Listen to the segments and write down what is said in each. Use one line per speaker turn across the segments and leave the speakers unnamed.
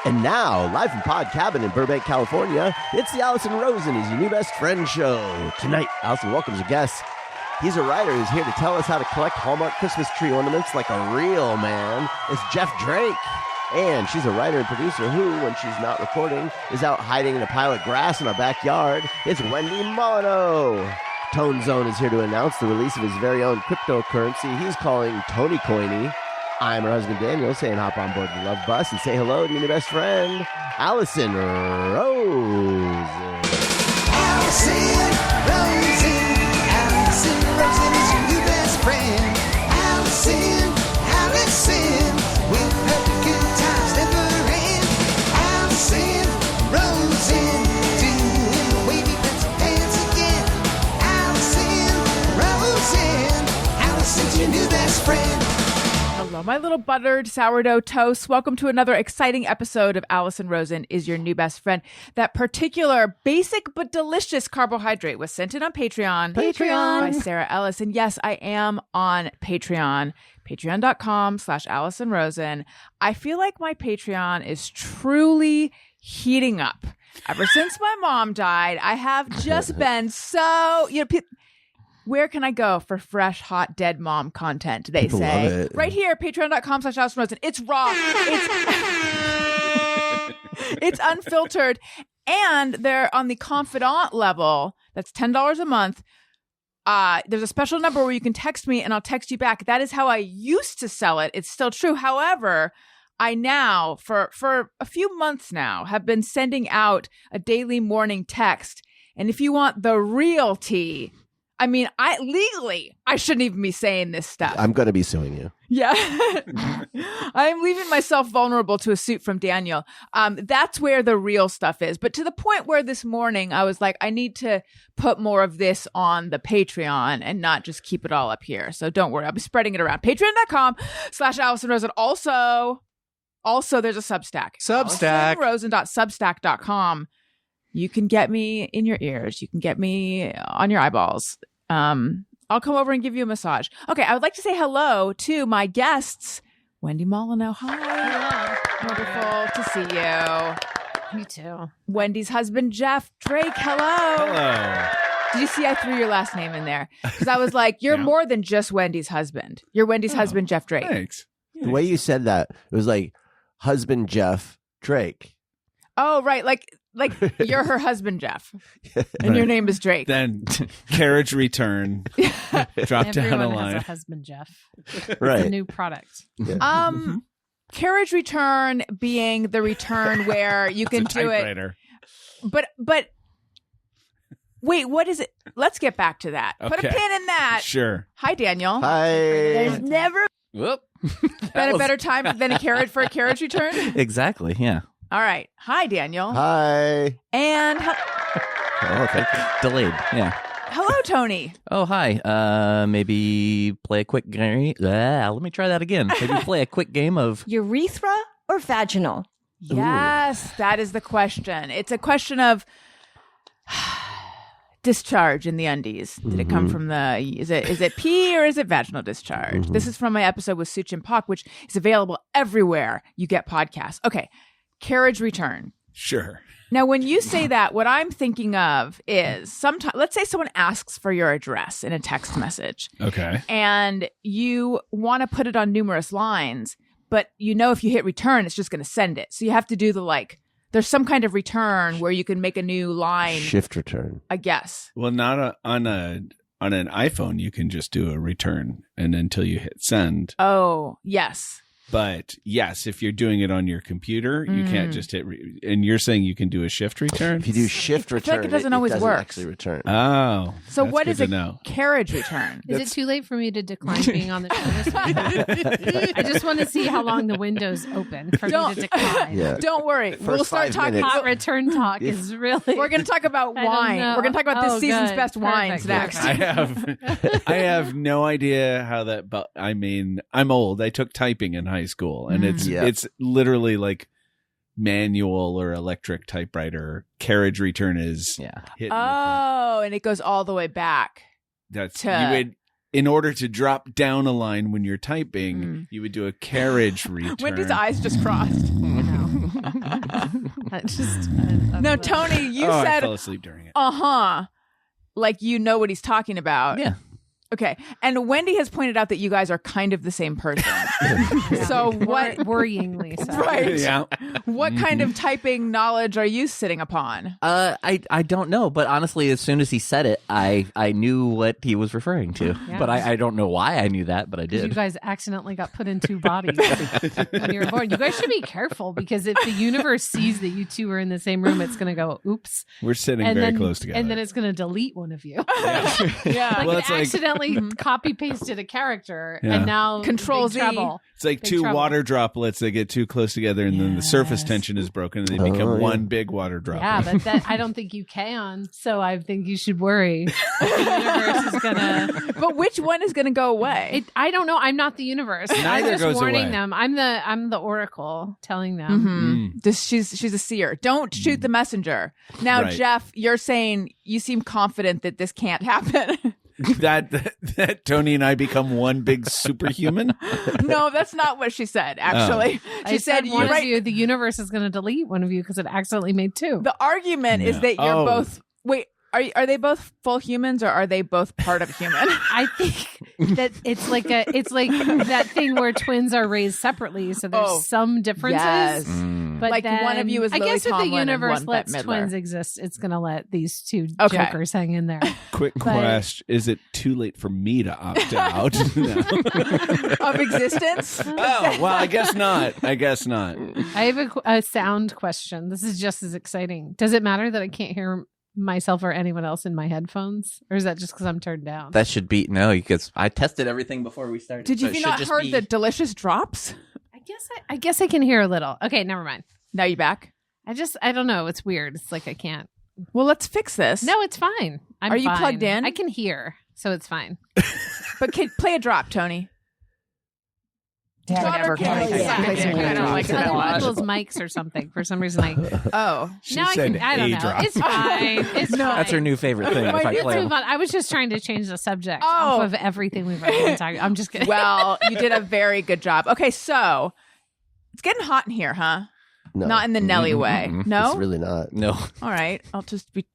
And now, live from Pod Cabin in Burbank, California, it's the Allison Rosen is Your New Best Friend show. Tonight, Allison welcomes a guest. He's a writer who's here to tell us how to collect Hallmark Christmas tree ornaments like a real man. It's Jeff Drake. And she's a writer and producer who, when she's not recording, is out hiding in a pile of grass in our backyard. It's Wendy Molyneux. Tone Zone is here to announce the release of his very own cryptocurrency he's calling Tony Coiny. I'm her husband, Daniel, saying hop on board the Love Bus and say hello to your new best friend, Allison Rosen.
Allison Rosen, Allison Rosen is your new best friend. Allison, with her good times never end. Allison Rosen, doing the wavy pencil dance again. Allison's your new best friend.
Hello, my little buttered sourdough toast. Welcome to another exciting episode of Allison Rosen is Your New Best Friend. That particular basic but delicious carbohydrate was sent in on Patreon. By Sarah Ellis. And yes, I am on Patreon. Patreon.com/Allison Rosen. I feel like my Patreon is truly heating up. Ever since my mom died, I have just been so, where can I go for fresh, hot, dead mom content? They
People
say
love it.
right here, patreon.com/Allison Rosen. It's raw. It's unfiltered. And they're on the confidant level. That's $10 a month. There's a special number where you can text me and I'll text you back. That is how I used to sell it. It's still true. However, I now, for a few months now, have been sending out a daily morning text. And if you want the real tea, I mean, I shouldn't even be saying this stuff.
I'm going to be suing you.
Yeah. I'm leaving myself vulnerable to a suit from Daniel. That's where the real stuff is. But to the point where this morning I was like, I need to put more of this on the Patreon and not just keep it all up here. So don't worry. I'll be spreading it around. Patreon.com/Allison Rosen. Also, there's a Substack. AllisonRosen.substack.com. You can get me in your ears. You can get me on your eyeballs. I'll come over and give you a massage. Okay, I would like to say hello to my guests. Wendy Molyneux. Hi. Wonderful to see you.
You too.
Wendy's husband, Jeff Drake. Hello. Did you see I threw your last name in there? Because I was like, you're more than just Wendy's husband. You're Wendy's husband, Jeff Drake.
Thanks.
The way you said that, it was like, husband Jeff Drake.
Oh, right. Like you're her husband, Jeff. And your name is Drake.
Then Carriage return. Drop down a
Everyone
line.
has a husband, Jeff.
Right.
It's a new product.
Yeah.
Carriage return being the return where you can do it. But wait, what is it? Let's get back to that. Put a
Okay.
pin in that.
Sure.
Hi, Daniel.
Hi.
There's never
Whoop.
been a better time than a carriage for a carriage return.
Exactly, yeah.
All right. Hi, Daniel.
Hi.
And
Oh, thank you.
Delayed, yeah.
hello, Tony.
Oh, hi. Maybe play a quick game. Let me try that again. Maybe play a quick game of...
Urethra or vaginal?
Yes, that is the question. It's a question of discharge in the undies. Did it come from is it pee or is it vaginal discharge? This is from my episode with Such and Pak, which is available everywhere you get podcasts. Okay, carriage return.
Sure.
Now, when you say that, what I'm thinking of is sometimes, let's say someone asks for your address in a text message.
Okay.
And you want to put it on numerous lines, but if you hit return, it's just going to send it. So you have to do there's some kind of return where you can make a new line.
Shift return.
I guess.
Well, not on an iPhone, you can just do a return and until you hit send.
Oh, yes.
But yes, if you're doing it on your computer, you can't just hit. And you're saying you can do a shift return?
If you do shift
I feel
return,
like it doesn't always work.
actually return.
Oh.
So
that's
what
good
is
to
a
know.
carriage return?
Is it too late for me to decline being on the show this week? I just want to see how long the window's open for me to decline.
Yeah.
Don't worry. We'll start
5
talking.
minutes.
Hot return talk is really...
We're going to talk about
I don't
wine.
know.
We're going to talk about this
Oh,
season's
good.
best wines
Perfect.
next.
I have no idea how that. But I mean, I'm old. I took typing in high school, and it's literally like manual or electric typewriter. Carriage return is hitting
Oh, and it goes all the way back.
that's
to-
you would. In order to drop down a line when you're typing, you would do a carriage return.
Wendy's eyes just crossed. No, Tony, you
I
said,
fell asleep during it.
like you know what he's talking about.
Yeah.
Okay. And Wendy has pointed out that you guys are kind of the same person. So what?
Worryingly so.
Right.
Yeah.
What kind of typing knowledge are you sitting upon?
I don't know, but honestly, as soon as he said it, I knew what he was referring to.
Yeah.
But I don't know why I knew that, but I
You
did.
guys accidentally got put in two bodies when you were born. You guys should be careful because if the universe sees that you two are in the same room, it's going to go, oops.
We're sitting
And
very
then,
close together.
and then it's going to delete one of you.
Yeah.
Like
Well,
it
it's like-
accidentally copy pasted a character,
Yeah.
and now
Control
big
Z.
trouble.
It's like
Big
two
trouble.
water droplets that get too close together, and then the surface
Yes.
tension is broken, and they become one big water droplet.
Yeah, but that I don't think you can. So I think you should worry. The universe is gonna.
But which one is going to go away?
I don't know. I'm not the universe.
Neither
I'm just
goes
warning
away.
them. I'm the oracle telling them.
She's a seer. Don't shoot the messenger. Now,
Right.
Jeff, you're saying you seem confident that this can't happen.
that Tony and I become one big superhuman.
No, that's not what she said, actually.
I
She said,
one
you're
of
right.
you, the universe is going to delete one of you because it accidentally made two.
The argument is
No.
that you're
Oh.
both. Wait, are they both full humans or are they both part of human?
I think that it's like that thing where twins are raised separately, so there's
Oh,
some differences.
yes.
But
Like
then,
one of you is
I
Lily
guess if the
Tomlin and
universe
one
lets
Bette Midler.
twins exist, it's going to let these two
Okay.
jokers hang in there.
Quick question: is it too late for me to opt out? No.
Of existence?
Oh well, I guess not. I guess not.
I have a sound question. This is just as exciting. Does it matter that I can't hear myself or anyone else in my headphones, or is that just because I'm turned down?
That should be no, because I tested everything before we started.
Did
so
you
it
have
should
not
just
heard
be-
the delicious drops?
I guess I can hear a little. Okay, never mind.
Now you back?
I don't know. It's weird. It's like I can't.
Well, let's fix this.
No, it's fine. I'm
Are you
fine.
plugged in?
I can hear, so it's fine.
But play a drop, Tony.
Whatever.
I don't like
Other
that.
people's mics or something. For some reason,
Oh.
She
now I
said
can. I don't
a
know.
drop.
It's fine. It's fine.
That's her new favorite thing. If I
Let's
play
move on. I was just trying to change the subject
Oh.
off of everything we've already been talking. I'm just kidding.
Well, you did a very good job. Okay, so it's getting hot in here, huh?
No,
Not in the Nelly way. No?
it's really not.
No.
All right. I'll just be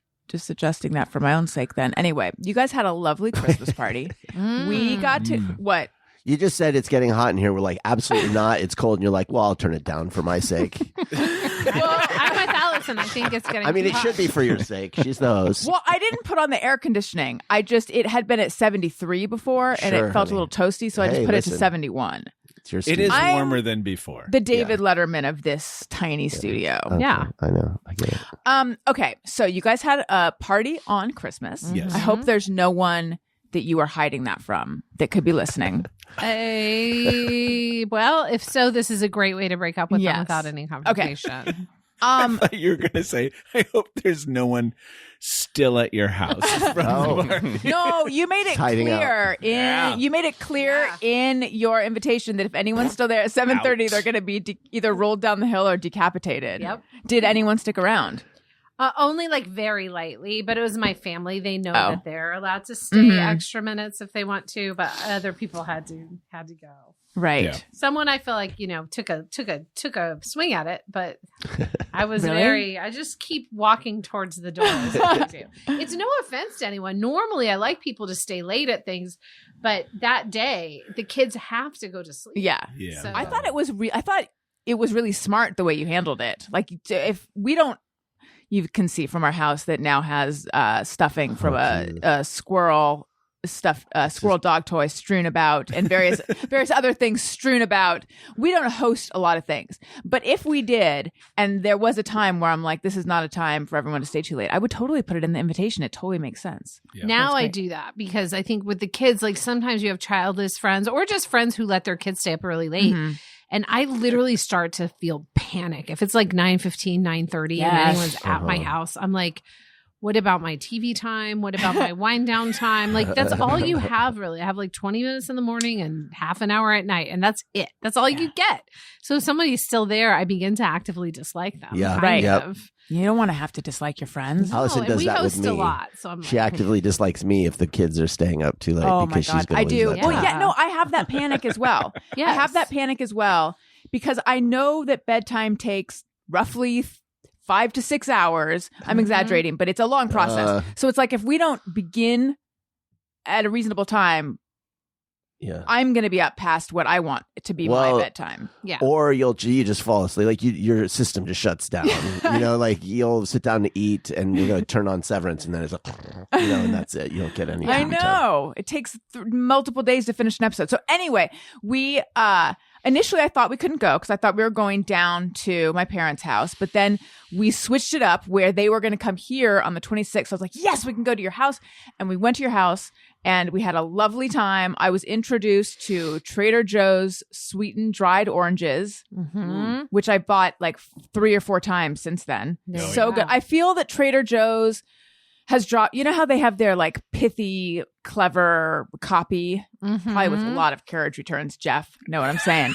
adjusting that for my own sake then. Anyway, you guys had a lovely Christmas party. We got to what?
You just said it's getting hot in here. We're like, absolutely not. It's cold. And you're like, well, I'll turn it down for my sake.
Well, I'm with Allison. I think it's getting.
I mean,
too
it
hot.
should be for your sake. She's the host.
Well, I didn't put on the air conditioning. It had been at 73 before and
Sure,
it felt
honey.
a little toasty, so I just
Hey,
put it to
listen.
71.
It's your
It is
I'm
warmer than before.
The David Letterman of this tiny studio.
Okay,
Yeah.
I know. I get it.
Okay, so you guys had a party on Christmas.
Yes.
I hope there's no one that you are hiding that from that could be listening.
Well, if so, this is a great way to break up with
Yes.
them without any confrontation.
Um,
You were gonna say, I hope there's no one still at your house. From
Oh.
the party.
no, you made it
Hiding out.
clear you made it clear in your invitation that if anyone's still there at 7:30,
Ouch.
they're going to be either rolled down the hill or decapitated.
Yep.
Did anyone stick around?
Only like very lightly, but it was my family. They know
Oh.
that they're allowed to stay
Mhm.
extra minutes if they want to, but other people had to go.
Right.
Yeah.
Someone I feel like took a swing at it, but I was
Really?
I just keep walking towards the door. As I do. It's no offense to anyone. Normally, I like people to stay late at things, but that day the kids have to go to sleep.
Yeah.
Yeah.
So-
I thought it was really smart the way you handled it. Like if we don't, you can see from our house that now has stuffing from a squirrel squirrel dog toy strewn about and various other things strewn about. We don't host a lot of things, but if we did, and there was a time where I'm like, this is not a time for everyone to stay too late, I would totally put it in the invitation. It totally makes sense.
Yeah.
Now
That's
I
great.
do that because I think with the kids, like sometimes you have childless friends or just friends who let their kids stay up really late.
Mhm.
And I literally start to feel panic. If it's like 9:15, 9:30 and
Yes.
anyone's at my house, I'm like, what about my TV time? What about my wind down time? Like that's all you have really. I have like 20 minutes in the morning and half an hour at night. And that's it. That's all you get. So if somebody's still there, I begin to actively dislike them.
Yeah.
Right.
Yep.
Of.
You don't want to have to dislike your friends.
Allison
and
does
we
that with
host
me.
a lot. So I'm
She
like,
actively dislikes me if the kids are staying up too late
Oh my
because she's
God.
going
I
to lose
do.
that
Well,
time.
yeah, no, I have that panic as well. I have
Yes.
that panic as well because I know that bedtime takes roughly 5 to 6 hours. I'm exaggerating, but it's a long process. So it's like if we don't begin at a reasonable time, I'm going to be up past what I want it to be my bedtime. Yeah.
Or you just fall asleep. Like your system just shuts down. Like you'll sit down to eat and you're going to turn on Severance and then it's and that's it. You don't get any.
I know. It takes multiple days to finish an episode. So anyway, we initially I thought we couldn't go because I thought we were going down to my parents' house, but then we switched it up where they were going to come here on the 26th. I was like, yes, we can go to your house. And we went to your house. And we had a lovely time. I was introduced to Trader Joe's sweetened dried oranges, which I bought like 3 or 4 times since then. Good. I feel that Trader Joe's has dropped, you know how they have their like pithy, clever copy, probably with a lot of carriage returns, Jeff, know what I'm saying?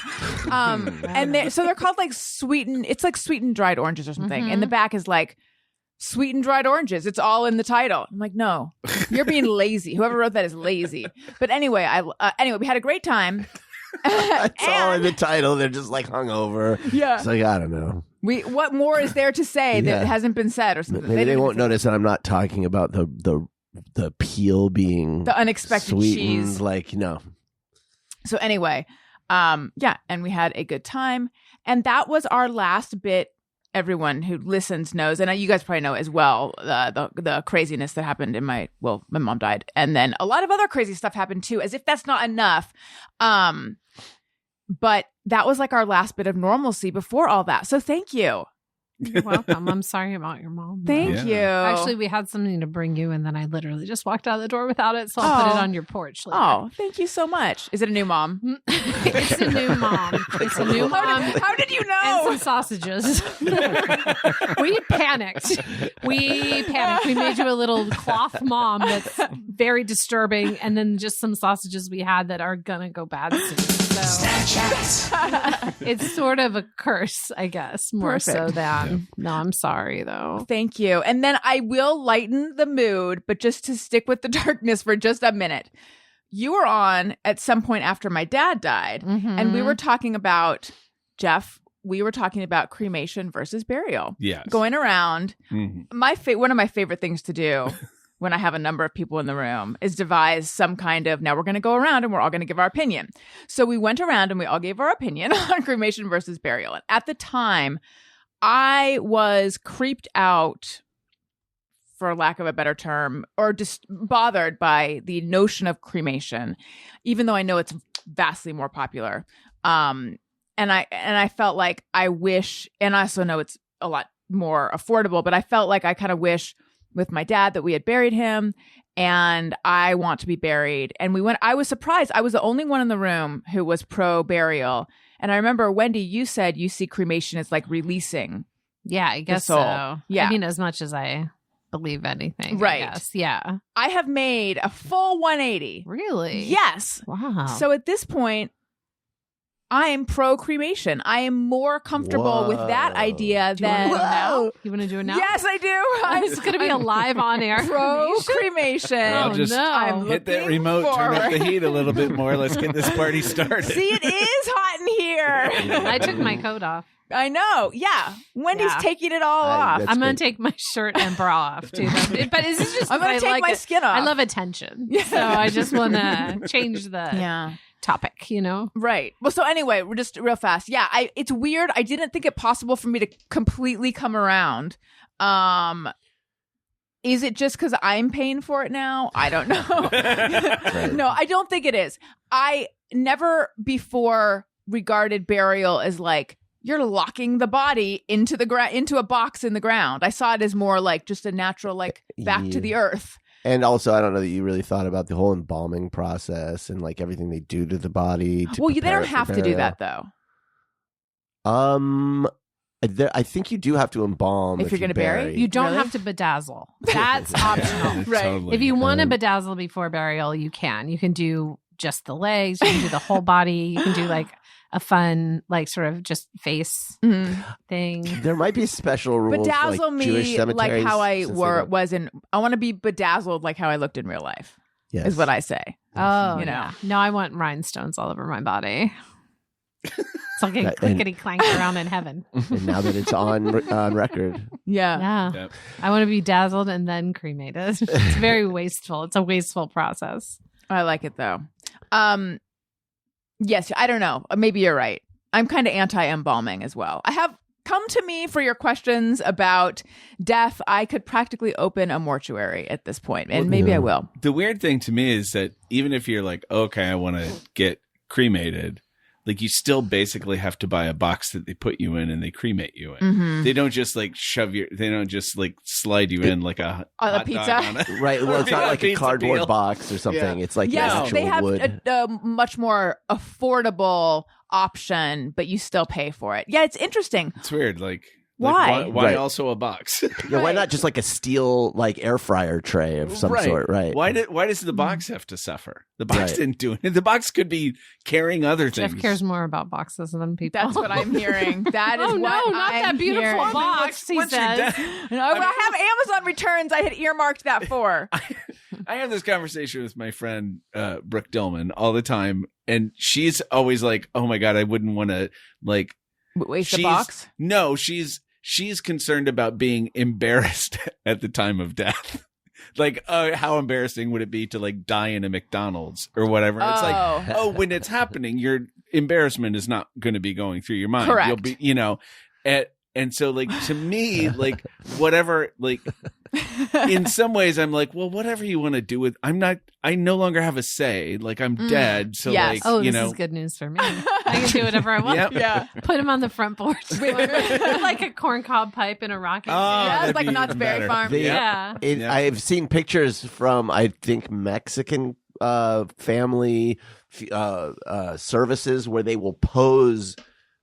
And they're called like sweetened dried oranges or something. And the back is like, sweetened dried oranges. It's all in the title. I'm like, no, you're being lazy. Whoever wrote that is lazy. But anyway, we had a great time.
It's all in the title. They're just like hungover.
Yeah.
It's like, I don't know.
What more is there to say that hasn't been said or something?
Maybe they won't notice that I'm not talking about the peel being
the unexpected
sweetened,
cheese.
Like, no.
So anyway, and we had a good time. And that was our last bit. Everyone who listens knows, and you guys probably know as well, the craziness that happened my mom died. And then a lot of other crazy stuff happened too, as if that's not enough. But that was like our last bit of normalcy before all that. So thank you.
You're welcome. I'm sorry about your mom.
Thank you.
Actually, we had something to bring you, and then I literally just walked out the door without it, so I'll put it on your porch later.
Oh, thank you so much. Is it a new mom?
It's a new mom. It's a new mom.
How did you know?
And some sausages. We panicked. We made you a little cloth mom that's very disturbing, and then just some sausages we had that are gonna go bad soon. So it's sort of a curse, I guess, more so than. No, I'm sorry though.
Thank you. And then I will lighten the mood, but just to stick with the darkness for just a minute. You were on at some point after my dad died, and we were talking about, Jeff, cremation versus burial.
Yes.
Going around. One of my favorite things to do when I have a number of people in the room is devise some kind of, now we're going to go around and we're all going to give our opinion. So we went around and we all gave our opinion on cremation versus burial. And at the time, I was creeped out, for lack of a better term, or just bothered by the notion of cremation, even though I know it's vastly more popular. And I felt like I wish, and I also know it's a lot more affordable, but I felt like I kind of wish with my dad that we had buried him, and I want to be buried. And I was surprised. I was the only one in the room who was pro burial. And I remember, Wendy, you said you see cremation as like releasing.
Yeah, I guess so.
Yeah.
I mean, as much as I believe anything.
Right.
I guess. Yeah.
I have made a full 180.
Really?
Yes.
Wow.
So at this point, I am pro cremation. I am more comfortable with that idea than
now. You want to do it now?
Yes, I do.
It's going to be a live on air
pro cremation.
I'll just hit that remote, turn up the heat a little bit more. Let's get this party started.
See, it is hot in here.
I took my coat off.
I know. Yeah. Wendy's taking it all off.
I'm going to take my shirt and bra off too. But is it just
I'm going to take my skin off.
I love attention. So I just want to change the topic, you know?
Right. Well, so anyway, we're just real fast. Yeah, it's weird. I didn't think it possible for me to completely come around. Is it just because I'm paying for it now? I don't know.
Right.
No, I don't think it is. I never before regarded burial as like, you're locking the body into a box in the ground. I saw it as more like just a natural, like back to the earth.
And also, I don't know that you really thought about the whole embalming process and like everything they do to the body.
Well, they don't have to do that though.
I think you do have to embalm
if you're going to bury.
You don't have to bedazzle. That's optional, right?
Totally.
If you want to bedazzle before burial, you can. You can do just the legs. You can do the whole body. You can do like a fun, like sort of just face thing.
There might be special rules.
Bedazzle
for, like,
me
Jewish cemeteries,
like how I I want to be bedazzled like how I looked in real life.
Yes.
Is what I say.
Oh,
you know.
No, I want rhinestones all over my body. It's like a
And-
clickety clank around in heaven.
And now that it's on record,
Yeah.
Yeah.
Yep.
I want to be dazzled and then cremated. It's very wasteful. It's a wasteful process.
I like it though. Yes, I don't know. Maybe you're right. I'm kind of anti-embalming as well. I have come to me for your questions about death. I could practically open a mortuary at this point, and maybe I will.
The weird thing to me is that even if you're like, okay, I want to get cremated, like you still basically have to buy a box that they put you in and they cremate you in.
Mhm.
They don't just like they don't just like slide you in like a
On a
hot
pizza?
dog on a,
right? Well, it's not like a
Pizza
cardboard
peel.
box or something.
Yeah.
It's like
Yes,
actual
they have
wood.
a much more affordable option, but you still pay for it. Yeah, it's interesting.
It's weird. Like
Why?
why
Right.
also a box?
Yeah, why not just like a steel like air fryer tray of some sort? Right.
Why does the box have to suffer? The box
Right.
didn't do it. The box could be carrying other things.
Jeff cares more about boxes than people.
That's what I'm hearing. That is
Oh,
what
no, not
I'm
that beautiful
hearing.
box, he
Once you're
says.
dead-
No, I have Amazon returns. I had earmarked that for.
I have this conversation with my friend Brooke Dillman all the time, and she's always like, "Oh my god, I wouldn't want to like
Waste a
she's-
box.
No, she's concerned about being embarrassed at the time of death. Like, how embarrassing would it be to like die in a McDonald's or whatever? It's like,
Oh.
when it's happening, your embarrassment is not going to be going through your mind.
Correct.
You'll be, and so like to me, like whatever, like in some ways I'm like, well, whatever you want to do with, I no longer have a say. Like I'm dead. So
Yes.
like,
Oh,
you
this
know,
is good news for me. I can do whatever I want.
Yep.
Yeah.
Put him on the front porch with like a corncob pipe and a rocking
Oh,
chair.
Yeah, it's
that'd
like
be
Knott's
even
Berry
better.
Farm.
They-
Yeah.
Yeah.
I've seen pictures from I think Mexican family services where they will pose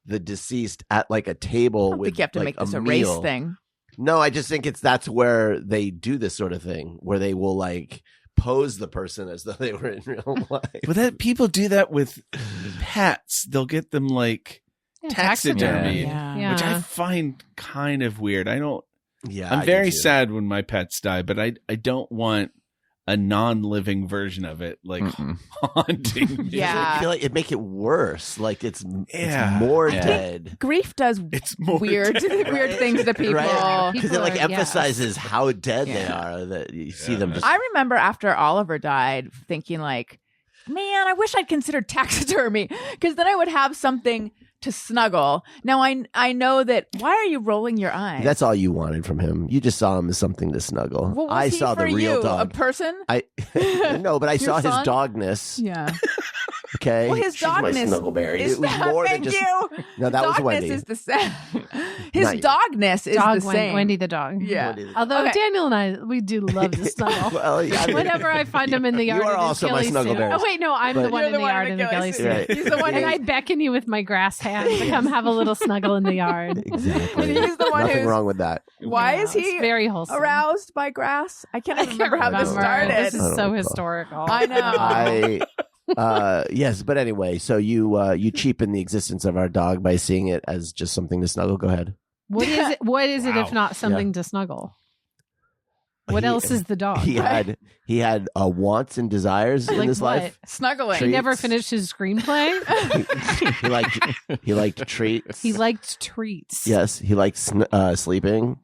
the deceased at like a table
I don't
with
think you have to
like
make this
a
a race
meal.
thing.
No, I just think that's where they do this sort of thing where they will like pose the person as though they were in real life.
but that people do that with pets. They'll get them like
Yeah,
taxidermy,
Yeah.
which I find kind of weird.
Yeah,
I'm
I
very
do too.
sad when my pets die, but I don't want a non-living version of it like haunting me.
Yeah.
I feel like it make it worse. Like it's
Yeah.
more
Yeah.
dead.
Grief does
It's more
weird things to people.
Right? Because it
People
like
are- yes.
emphasizes how dead they
Yeah.
are. That you see
Yeah.
them just
I remember after Oliver died thinking like, man, I wish I'd considered taxidermy because then I would have something to snuggle. Now I know that. Why are you rolling your eyes?
That's all you wanted from him. You just saw him as something to snuggle.
What was
I
he
saw the
for
real
you?
dog.
A person?
I no, but I
Your
saw his
son?
dogness.
Yeah.
Okay,
Well, his
She's my
dogness
snuggleberry.
is
It was more than
thank
just.
you.
No, that was
Dogness
Wendy.
is the same. His
Not you.
dogness is
Dog
the same.
Wendy the dog.
Yeah.
Wendy the-
Although
Okay.
Daniel and I, we do love to snuggle.
Well, yeah, I mean-
Whenever I find him in the yard,
You are
in his
also my
ghillie suit.
snuggleberries.
Oh wait, no, I'm the
But-
one
You're
in
the
the
one
yard
in
in
the
the
ghillie
ghillie
suit.
suit.
Right.
He's the one
And
who
I beckon you with my grass hand to come have a little snuggle in the yard.
Exactly.
And he's the one
Nothing
who's-
wrong with that.
Why
Yeah,
is he
it's very wholesome?
aroused by grass? I can't
I
even
can't
remember how this
remember.
started.
This
I
is
don't
so
recall.
historical.
I know.
Yes, but anyway, so you cheapen the existence of our dog by seeing it as just something to snuggle. Go ahead.
What is it? What is it if
Wow.
not something to snuggle? What
He-
else is the dog?
He had wants and desires in
Like
his
what?
life.
Snuggling.
He never
Treats.
finished his screenplay.
he liked treats.
He liked treats.
Yes, he liked sleeping.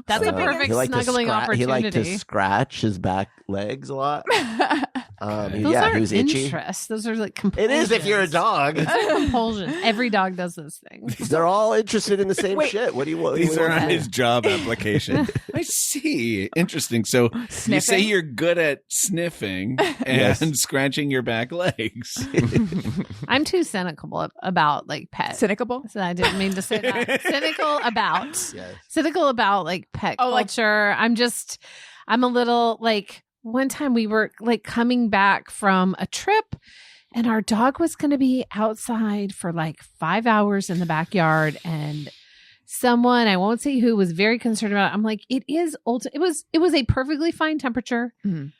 That's a
Sleeping is-
perfect
He liked to
snuggling
He liked to
opportunity.
scratch his back legs a lot.
Those
Yeah,
aren't
he was itchy.
interests. Those are like
It
compulsions.
is if you're a dog.
Those are compulsions. Every dog does those things.
They're all interested in the same
Wait.
shit. What do you want?
These are
want
on
from
his job application. I see. Interesting. So you say
Sniffing?
you're good at sniffing and
Yes.
scratching your back legs.
I'm too cynical about like pets.
Cynical?
So I didn't mean to say that. Cynical about
Yes.
cynical about like pet
Oh, like-
culture. I'm a little like one time we were like coming back from a trip and our dog was going to be outside for like 5 hours in the backyard and someone, I won't say who, was very concerned about it. I'm like, it was a perfectly fine temperature.
Mhm.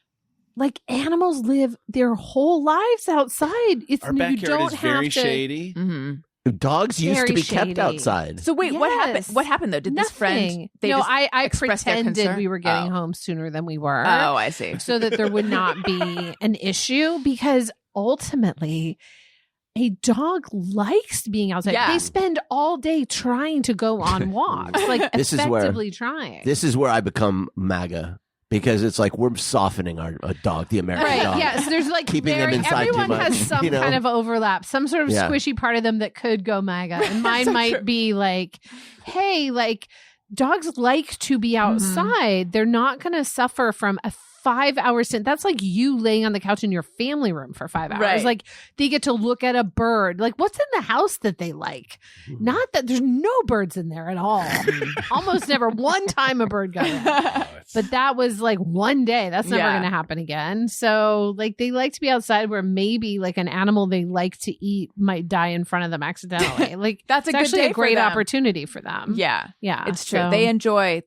Like animals live their whole lives outside. It's
Our
you
backyard
don't
is
have
very
to,
shady.
Mm-hmm.
Dogs used to
Very
be kept
shady.
outside.
So wait, what happened?
Yes.
What happened though? Did this friend?
Nothing.
They
no,
just
I
express their
pretended
concern?
we were getting
Oh.
home sooner than we were.
Oh, I see.
So that there would not be an issue because ultimately a dog likes being outside.
Yeah.
They spend all day trying to go on walks, like
This is where-
effectively trying.
This is where I become MAGA because it's like we're softening our dog, the American
Right.
dog.
Yes. There's like
Keeping them inside too
everyone
much,
has some
you know?
kind of overlap, some sort of
Yeah.
squishy part of them that could go MAGA. And mine
So
might
true.
be like, hey, like dogs like to be
Mm-hmm.
outside. They're not going to suffer from a 5-hour stint. That's like you laying on the couch in your family room for 5 hours.
Right.
Like they get to look at a bird. Like what's in the house that they like? Not that there's no birds in there at all. Almost never. One time a bird got in. But that was like one day. That's never
Yeah.
going to happen again. So like they like to be outside where maybe like an animal they like to eat might die in front of them accidentally. Like
That's a
it's
good
actually
day
a
for
great
them.
opportunity for them.
Yeah.
Yeah.
It's true.
So-
They enjoy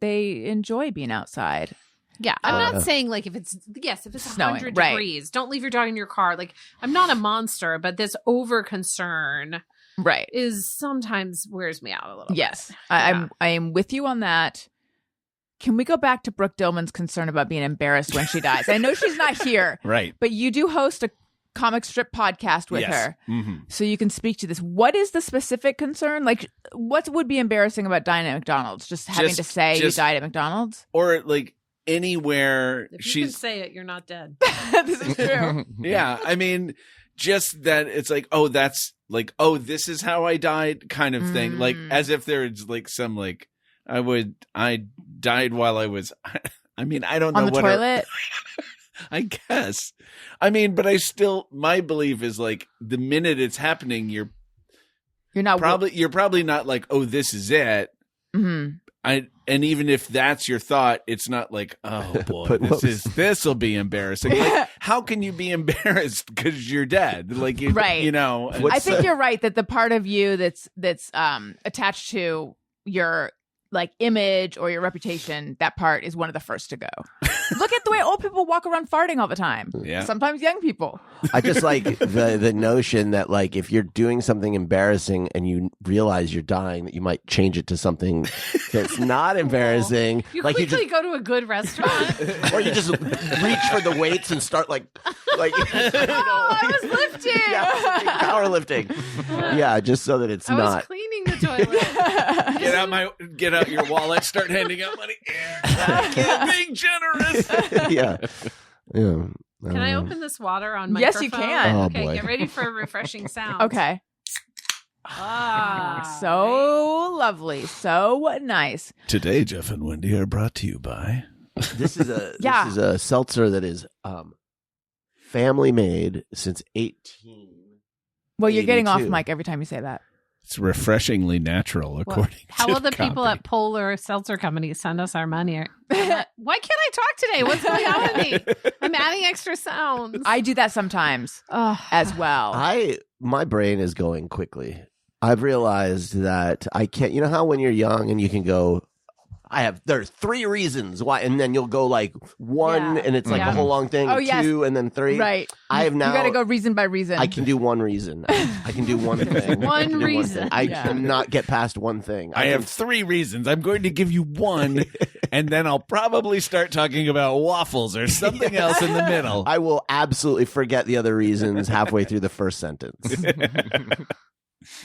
being outside.
Yeah, I'm not saying like if it's
Snowing,
100
right.
degrees, don't leave your dog in your car. Like I'm not a monster, but this over concern
Right.
is sometimes wears me out a little.
Yes.
bit.
I am with you on that. Can we go back to Brooke Dillman's concern about being embarrassed when she dies? I know she's not here,
Right.
but you do host a comic strip podcast with her.
Mhm.
So you can speak to this. What is the specific concern? Like, what would be embarrassing about dying at McDonald's? Just having to say you
just-
died at McDonald's?
Or like anywhere
If you can
she's
say it, you're not dead.
This is true.
yeah, I mean, just that it's like, oh, that's like, oh, this is how I died kind of thing. Like as if there's like some like I died while I was I mean, I don't know
On the
what
toilet?
I guess. I mean, but I still my belief is like the minute it's happening, you're
You're
probably not like, oh, this is it.
Mhm.
And even if that's your thought, it's not like, oh boy,
But what
this will be embarrassing. Like, how can you be embarrassed because you're dead? Like you,
Right.
you know. and-
I think you're right that the part of you that's attached to your like image or your reputation, that part is one of the first to go. Look at the way old people walk around farting all the time.
Yeah.
Sometimes young people.
I just like the notion that like if you're doing something embarrassing and you realize you're dying, that you might change it to something that's not embarrassing.
You
like
quickly go to a good restaurant.
or you just reach for the weights and start like
I was lifting.
yeah, powerlifting. Yeah, just so that it's
I was
not.
cleaning the toilet.
get out your wallet, start handing out money. Being generous.
Yeah. Yeah.
Can I open this water on
Yes,
microphone?
you can.
Oh,
Okay,
boy.
get ready for a refreshing sound.
Okay.
Ah,
So lovely. So nice.
Today, Jeff and Wendy are brought to you by.
This is a
Yeah.
this is a seltzer that is family made since 18.
Well, you're getting off
82.
mic every time you say that.
It's refreshingly natural, according
How
to
will the people
copy.
at Polar Seltzer Company send us our money? Why can't I talk today? What's going on with me? I'm adding extra sounds.
I do that sometimes as well.
My brain is going quickly. I've realized that I can't. You know how when you're young and you can go, there's 3 reasons why, and then you'll go like 1,
Yeah.
and it's like
Yeah.
a whole long thing.
Oh,
2,
yes.
and then 3.
Right.
I have now.
You got to go reason by reason.
I can do 1 reason. I can do one thing.
One
I can do
reason.
thing. I
Yeah.
cannot get past one thing.
I have 3 reasons. I'm going to give you 1, and then I'll probably start talking about waffles or something else in the middle.
I will absolutely forget the other reasons halfway through the first sentence.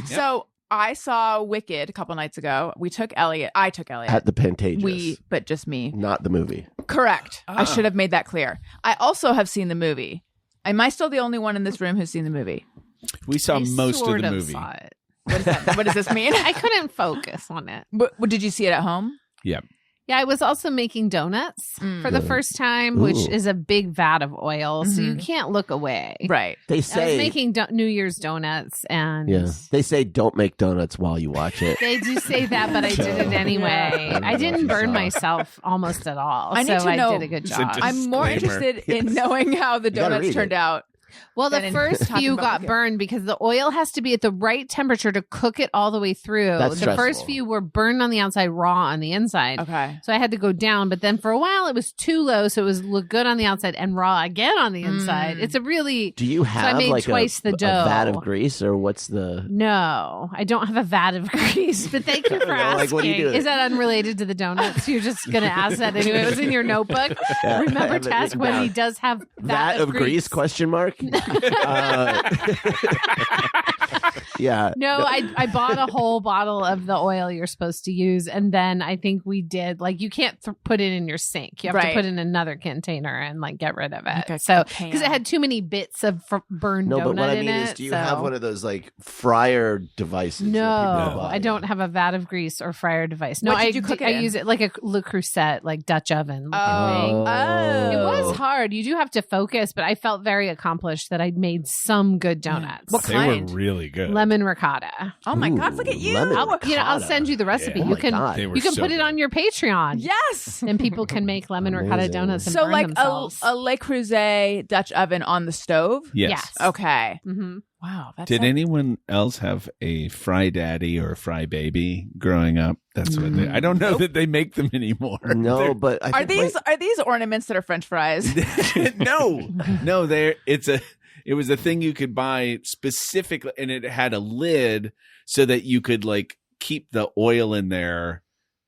So I saw Wicked a couple nights ago. I took Elliot.
At the Pantages.
But just me.
Not the movie.
Correct. I should have made that clear. I also have seen the movie. Am I still the only one in this room who's seen the movie?
We saw
I
most of
sort
the movie.
saw it.
What is that? What does this mean?
I couldn't focus on it.
What, did you see it at home?
Yeah.
Yeah, I was also making donuts for the
Donuts.
first time, which
Ooh.
is a big vat of oil, so you
Mhm.
can't look away.
Right.
They
I was
say
making New Year's donuts, and
yeah. They say don't make donuts while you watch it.
they do say that, but I did it anyway.
don't know
I
if
didn't
you
burn
saw.
myself almost at all,
I need
so
to know-
I did a good
It's a
job.
I'm more
Disclaimer.
interested in knowing how the
You gotta
donuts
read
turned
it.
out.
Well, the
than in
first
talking
few
about
got
Wicked.
burned because the oil has to be at the right temperature to cook it all the way through.
That's
the first
stressful.
few were burned on the outside, raw on the inside.
Okay.
So I had to go down, but then for a while it was too low, so it was look good on the outside and raw again on the inside. It's a really
Do you have
made
like
twice the
a vat
dough.
of grease or what's the
no. I don't have a vat of grease, but thank you for
know,
asking.
like, what do you do?
Is that unrelated to the donuts? You're just gonna ask that anyway. It was in your notebook.
Yeah, I
Remember
have
to
it
ask
written
when
down.
he does have
vat of grease question mark? Yeah.
No, I bought a whole bottle of the oil you're supposed to use, and then I think we did you can't put it in your sink. You have to put it in another container and get rid of it. So because it had too many bits of burned donut in it.
No, but what I mean is, do you have one of those fryer devices?
No, I don't have a vat of grease or fryer device. No,
What did you cook it
I
in?
use it like a Le Creuset, Dutch oven looking thing.
Oh.
It was hard. You do have to focus, but I felt very accomplished that I'd made some good donuts.
What
They
kind?
were really good.
Lemon ricotta.
Oh my God! Look at you.
lemon
I'll send you the recipe.
Yeah. Oh
You
my
can
God.
They were
you can
so
put it
good.
on your Patreon.
Yes.
And people can make lemon ricotta
Amazing.
donuts and
So
burn
like
themselves.
a Le Creuset Dutch oven on the stove.
Yes.
Okay.
Mm-hmm.
Wow. That's
Did anyone else have a Fry Daddy or a Fry Baby growing up? That's what I don't know that they make them anymore.
No, but I
Are
think
these ornaments that are French fries?
no. It was a thing you could buy specifically, and it had a lid so that you could keep the oil in there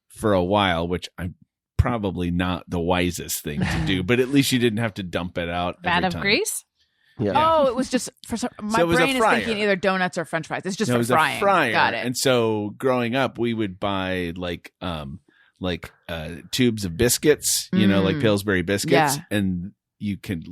for a while, which I'm probably not the wisest thing to do, but at least you didn't have to dump it out.
Vat
every
of
time.
grease?
Yeah.
Oh, it was just my
it was a
brain is
fryer.
thinking either donuts or French fries. It's just
No, it
for
was
frying.
a fryer.
Got it.
And so growing up, we would buy tubes of biscuits, like Pillsbury biscuits,
Yeah.
and you could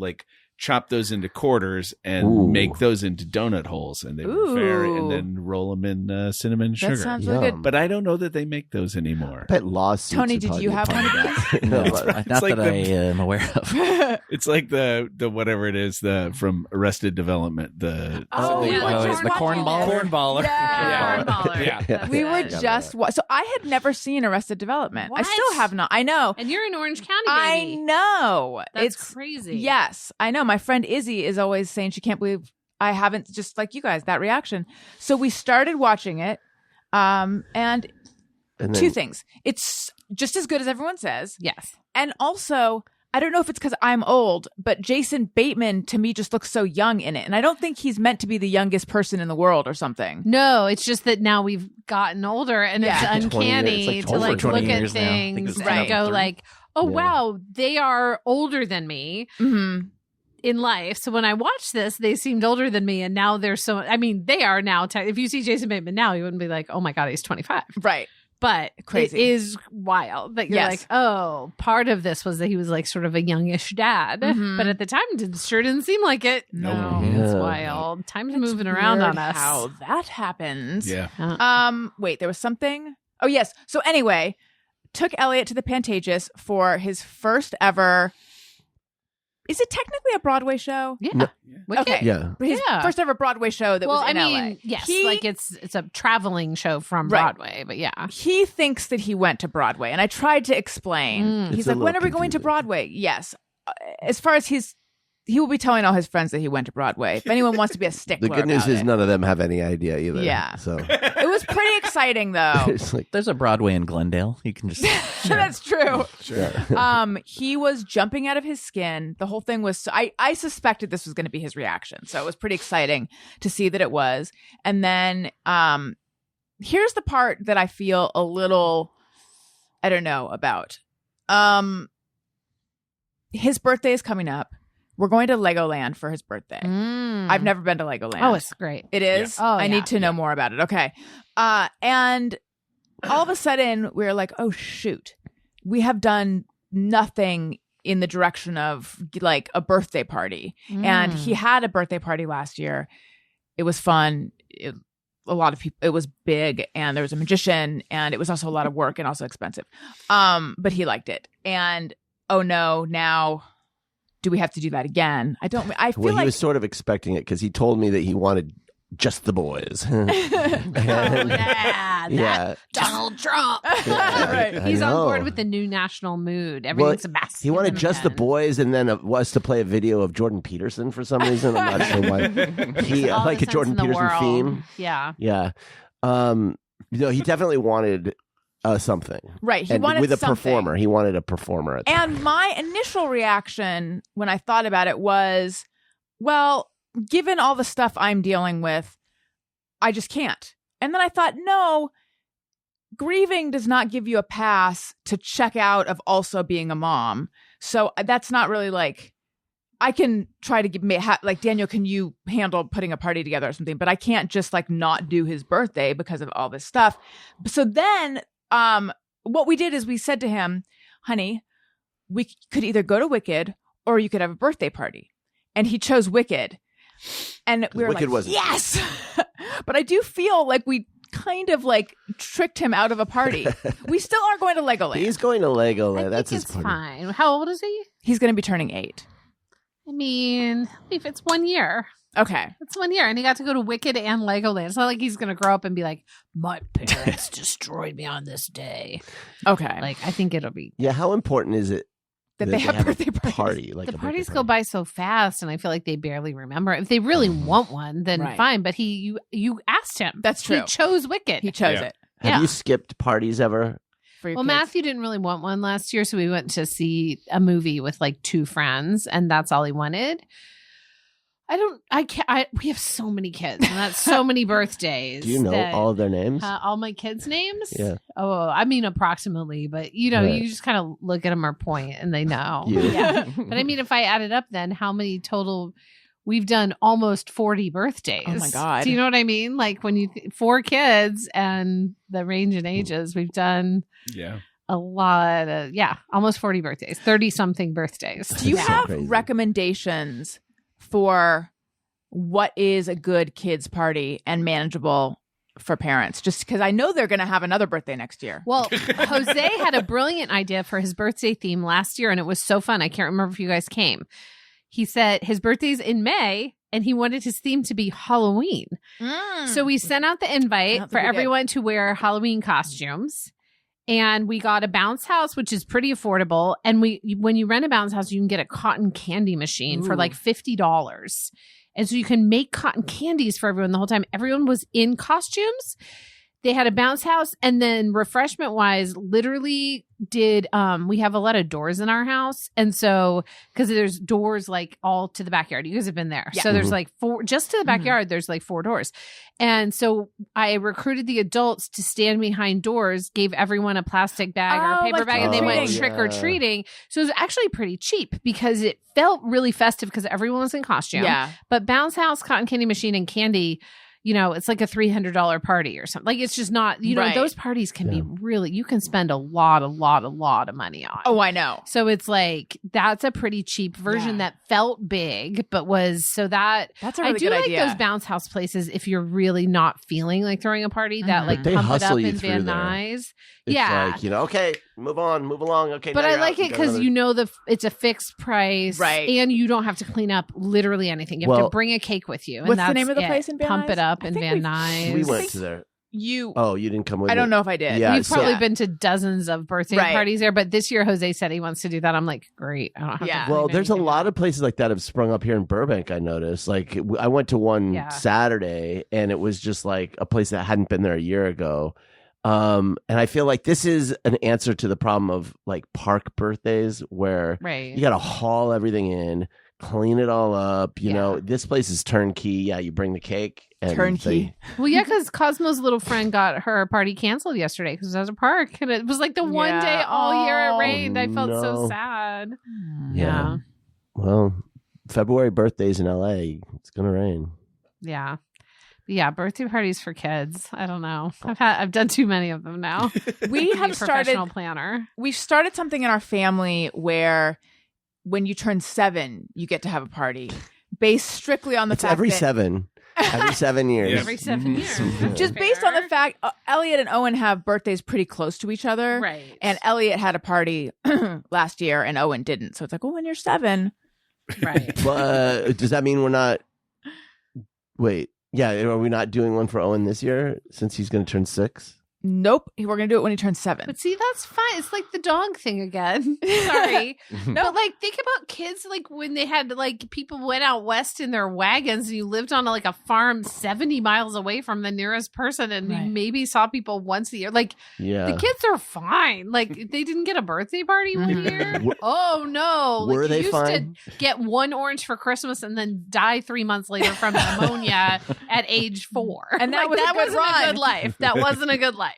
chop those into quarters and
Ooh.
make those into donut holes, and they were very, and
Ooh.
then roll them in cinnamon
That
sugar.
sounds really
Yum.
good.
But I don't know that they make those anymore.
I bet lawsuits.
Tony,
would
did
probably
you
be
have
part
one of
that. No,
Not
but-
that
like
I am aware of.
It's like the whatever it is from Arrested Development. The
Oh,
yeah,
it's the cornballer.
cornballer.
Yeah.
Cornballer.
Yeah.
That's
We were
it.
just so I had never seen Arrested Development. I
What?
still have not. I know.
And you're in Orange County,
I
baby.
know.
That's
It's
crazy.
Yes, I know. My friend Izzy is always saying she can't believe I haven't, just like you guys, that reaction. So we started watching it, and
And then,
two things. It's just as good as everyone says.
Yes.
And also, I don't know if it's because I'm old, but Jason Bateman to me just looks so young in it. And I don't think he's meant to be the youngest person in the world or something.
No, it's just that now we've gotten older and
Yeah.
it's
20 years.
uncanny
It's
to
like
20
look at
years now. I think
things
it's
and
right.
go
23.
oh,
Yeah.
wow, they are older than me
Mm-hmm.
in life. So when I watched this, they seemed older than me. And now they're they are now, if you see Jason Bateman now, you wouldn't be like, oh my God, he's 25.
Right.
But
Crazy.
it is wild that you're
Yes.
like, oh, part of this was that he was sort of a youngish dad.
Mhm.
But at the time, it sure didn't seem like it.
No.
It's
Yeah.
wild. Time's
It's
moving around
weird
on us.
How that happens.
Yeah.
Wait, there was something. Oh, yes. So anyway, took Elliot to the Pantages for his first ever. Is it technically a Broadway show?
Yeah.
No.
Wicked.
Okay.
Yeah.
His
Yeah.
first ever Broadway show that
Well,
was in
I mean,
LA.
yes,
He,
it's a traveling show from
Right.
Broadway, but yeah.
he thinks that he went to Broadway, and I tried to explain.
Mm.
He's
It's a
like, "When
little
are we going to
confusing.
Broadway?" Yes. As far as he will be telling all his friends that he went to Broadway. If anyone wants to be a stickler,
The good news
about
is
it.
none of them have any idea either.
Yeah.
So
It was pretty exciting, though.
it's like,
There's a Broadway in Glendale. You can just
That's true.
sure.
He was jumping out of his skin. The whole thing was. I suspected this was going to be his reaction, so it was pretty exciting to see that it was. And then, here's the part that I feel a little, I don't know about. His birthday is coming up. We're going to Legoland for his birthday. I've never been to Legoland.
Oh, it's great.
It is?
Yeah. Oh,
I
yeah.
need to know more about it. Okay. And all of a sudden, we're like, oh, shoot. We have done nothing in the direction of like a birthday party. And he had a birthday party last year. It was fun. A lot of people, it was big, and there was a magician, and it was also a lot of work and also expensive. But he liked it. And oh no, now do we have to do that again? I feel
Well, he
like
was sort of expecting it because he told me that he wanted just the boys.
Oh, yeah.
Yeah.
Donald Trump.
Right.
I
He's on
know.
board with the new national mood. Everything's a mess.
He wanted just the boys, and then was to play a video of Jordan Peterson for some reason. I'm not sure why. He
All the
like a
sense
Jordan
in the
Peterson
world.
theme.
Yeah.
Yeah. He definitely wanted something.
right. He
And
wanted
with a
something.
performer. He wanted a performer. At
And my initial reaction when I thought about it was, well, given all the stuff I'm dealing with, I just can't. And then I thought, no, grieving does not give you a pass to check out of also being a mom. So that's not really like, I can try to like, Daniel, can you handle putting a party together or something? But I can't just like not do his birthday because of all this stuff. So then what we did is we said to him, honey, we could either go to Wicked or you could have a birthday party. And he chose Wicked. And we were
Wicked
like,
wasn't.
yes. But I do feel like we kind of like tricked him out of a party. We still are going to Legoland.
He's going to Legoland.
I
That's
think
his
it's
party.
fine. How old is he?
He's going to be turning 8.
I mean, if it's 1 year.
Okay.
It's 1 year, and he got to go to Wicked and Legoland. It's not like he's going to grow up and be like, my parents destroyed me on this day.
Okay.
Like, I think it'll be.
Yeah, how important is it
that they have birthday
a
parties.
party? Like
The
a
parties
birthday
go by so fast, and I feel like they barely remember. If they really want one, then
Right.
fine. But you asked him.
That's true.
He chose Wicked.
He chose
Yeah.
it.
Have
Yeah.
you skipped parties ever?
For your
Well,
kids.
Matthew didn't really want one last year, so we went to see a movie with like 2 friends, and that's all he wanted. We have so many kids, and that's so many birthdays.
Do you know
that-
all of their names?
all my kids' names?
Yeah.
Oh, I mean, approximately, but you know,
Right.
you just kind of look at them or point, and they know.
You.
Yeah. But I mean, if I added up, then how many total? We've done almost 40 birthdays.
Oh my God.
Do you know what I mean? Like when 4 kids and the range in ages, we've done
Yeah.
a lot of, almost 40 birthdays, 30 something birthdays.
Do you
So
have
crazy.
recommendations for what is a good kids party and manageable for parents? Just because I know they're going to have another birthday next year.
Well, Jose had a brilliant idea for his birthday theme last year, and it was so fun. I can't remember if you guys came. He said his birthday's in May, and he wanted his theme to be Halloween. So we sent out the
I
invite
don't
for
think we did.
everyone to wear Halloween costumes. And we got a bounce house, which is pretty affordable. And when you rent a bounce house, you can get a cotton candy machine for
Ooh.
like $50. And so you can make cotton candies for everyone the whole time. Everyone was in costumes. They had a bounce house, and then refreshment wise, literally did we have a lot of doors in our house, and so because there's doors like all to the backyard. You guys have been there,
Yeah.
so there's like 4 just to the backyard. There's like 4 doors, and so I recruited the adults to stand behind doors, gave everyone a plastic bag or a
Oh,
paper
like
bag, and they went
trick-or-treating.
trick or treating. So it was actually pretty cheap because it felt really festive because everyone was in costume.
Yeah.
But bounce house, cotton candy machine, and candy, you know, it's like a $300 party or something. Like it's just not, you know,
Right.
those parties can be really, you can spend a lot of money on.
Oh, I know.
So it's like, that's a pretty cheap version
Yeah.
that felt big, but was so that
That's a really
I do
good
like
idea.
those bounce house places if you're really not feeling like throwing a party that like
They
pump it up
hustle you
in
through
Van
there.
Nuys.
It's
Yeah.
like, okay, move along. Okay,
But
now
I
you're
like
out.
it because
got
you know it's a fixed price,
Right.
And you don't have to clean up literally anything. You have
Well,
to bring a cake with you. And
What's the
that's
name of the
it.
place in Van
Pump
Nuys?
it up
I
in
think
Van
we've-
Nuys.
We went to there.
You.
Oh, you didn't come with
I
me?
don't know if I did.
Yeah,
We've probably
so-
been to dozens of birthday
Right.
parties there, but this year Jose said he wants to do that. I'm like, great. I don't have
Yeah.
to.
Well,
clean
there's a
anything
lot
up.
of places like that have sprung up here in Burbank, I noticed. Like, I went to one
Yeah.
Saturday, and it was just like a place that hadn't been there a year ago. And I feel like this is an answer to the problem of like park birthdays where
Right.
you got to haul everything in, clean it all up. You
Yeah.
know, this place is turnkey. Yeah, you bring the cake. And
Turnkey.
Well, yeah, because Cosmo's little friend got her party canceled yesterday because it was at a park, and it was like the one
Yeah.
day all year
Oh,
it rained. I felt
no.
so sad.
Yeah. Well, February birthdays in LA, it's going to rain.
Yeah. Yeah, birthday parties for kids. I don't know. I've done too many of them now.
We
Be a
have started.
professional planner.
We've started something in our family where when you turn 7, you get to have a party based strictly on the
It's
fact
every
that
7. Every 7 years.
Yeah.
Every 7 years.
just based on the
Fair.
fact Elliot and Owen have birthdays pretty close to each other.
Right.
And Elliot had a party last year and Owen didn't. So it's like, well, when you're 7.
right.
But does that mean we're not? Wait, yeah, are we not doing one for Owen this year since he's going to turn 6?
Nope. We're going to do it when he turns 7.
But see, that's fine. It's like the dog thing again. Sorry.
No.
But like, think about kids like when they had like people went out west in their wagons and you lived on like a farm 70 miles away from the nearest person and you
Right.
maybe saw people once a year. Like,
Yeah.
the kids are fine. Like, they didn't get a birthday party one year. Oh, no.
Were
Like,
they
you used
fine?
to get one orange for Christmas and then die 3 months later from pneumonia at age 4.
And that
Like,
was a good
wasn't
run.
a good life. That wasn't a good life.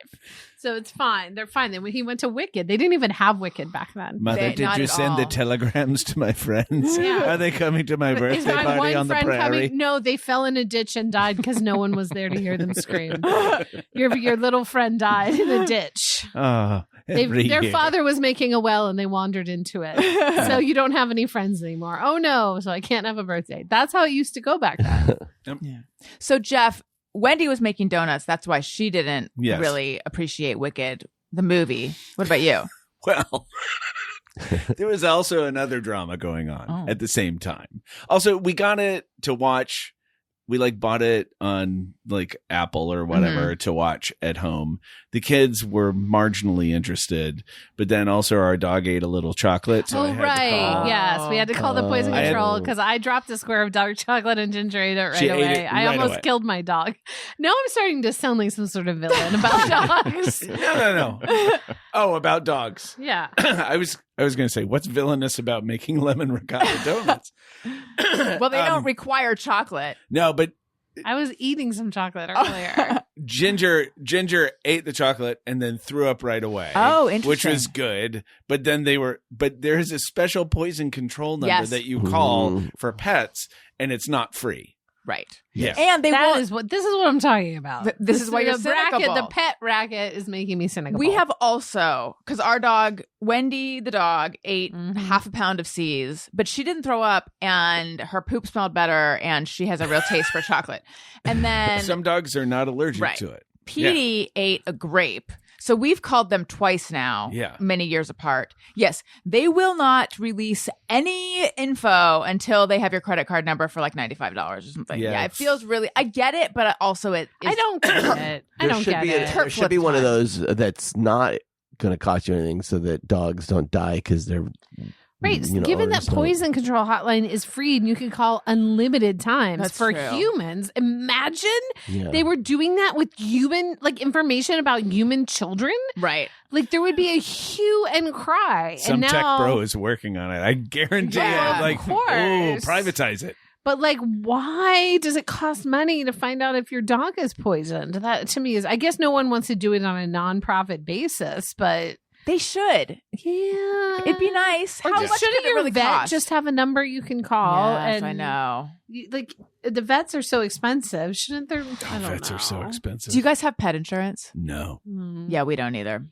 So it's fine. They're fine. Then when he went to Wicked, they didn't even have Wicked back then.
Mother, did
not
you
at
send the
all.
telegrams to my friends?
Yeah.
Are they coming to my
Is
birthday
my
party
one
on the
friend
prairie?
coming? No, they fell in a ditch and died because no one was there to hear them scream. Your little friend died in a ditch.
Oh, every
Their
year.
father was making a well and they wandered into it. So you don't have any friends anymore. Oh no, so I can't have a birthday. That's how it used to go back then.
So Jeff, Wendy was making donuts. That's why she didn't
Yes.
really appreciate Wicked, the movie. What about you?
Well, there was also another drama going on at the same time. Also, we got it to watch. We bought it on Apple or whatever to watch at home. The kids were marginally interested, but then also our dog ate a little chocolate. So I had to call.
Yes, we had to call the poison
I had-
control because I dropped a square of dark chocolate and Ginger ate it right
She ate
away.
it
I
right
almost
away.
killed my dog. Now I'm starting to sound like some sort of villain about dogs.
No. Oh, about dogs.
Yeah.
I was going to say, what's villainous about making lemon ricotta donuts?
Well, they don't require chocolate.
No, but
I was eating some chocolate earlier.
Ginger ate the chocolate and then threw up right away.
Oh, interesting.
Which was good. But then but there's a special poison control number
Yes.
that you call for pets, and it's not free.
Right.
Yeah.
And they
This
won't.
is what I'm talking about.
This is why you're
the racket,
cynical.
the pet racket is making me cynical.
We have also, because our dog, Wendy the dog, ate
Mhm.
half a pound of C's, but she didn't throw up and her poop smelled better and she has a real taste for chocolate. And then
Some dogs are not allergic
Right.
to it.
Petey ate a grape. So we've called them twice now,
Yeah.
many years apart. Yes, they will not release any info until they have your credit card number for $95 or something.
Yeah,
Yeah, it
it's-
feels really, I get it, but also it is.
I don't get it. I don't get it.
There should be one of those that's not going to cost you anything, so that dogs don't die because they're
Right.
you know,
Given that
owners don't-
poison control hotline is free and you can call unlimited times
That's
for
true.
humans, imagine
Yeah.
they were doing that with human, information about human children.
Right.
There would be a hue and cry.
Some
and now,
tech bro is working on it. I guarantee
Yeah,
it.
of course.
Privatize it.
But why does it cost money to find out if your dog is poisoned? That to me is, I guess no one wants to do it on a nonprofit basis, but
They should.
yeah,
It'd be nice.
Or
How
just
much
shouldn't
could it
your
really
vet
cost?
just have a number you can call?
Yes,
and
I know.
The vets are so expensive. Shouldn't there? I don't
Vets
know.
are so expensive.
Do you guys have pet insurance?
No.
Hmm.
Yeah, we don't either.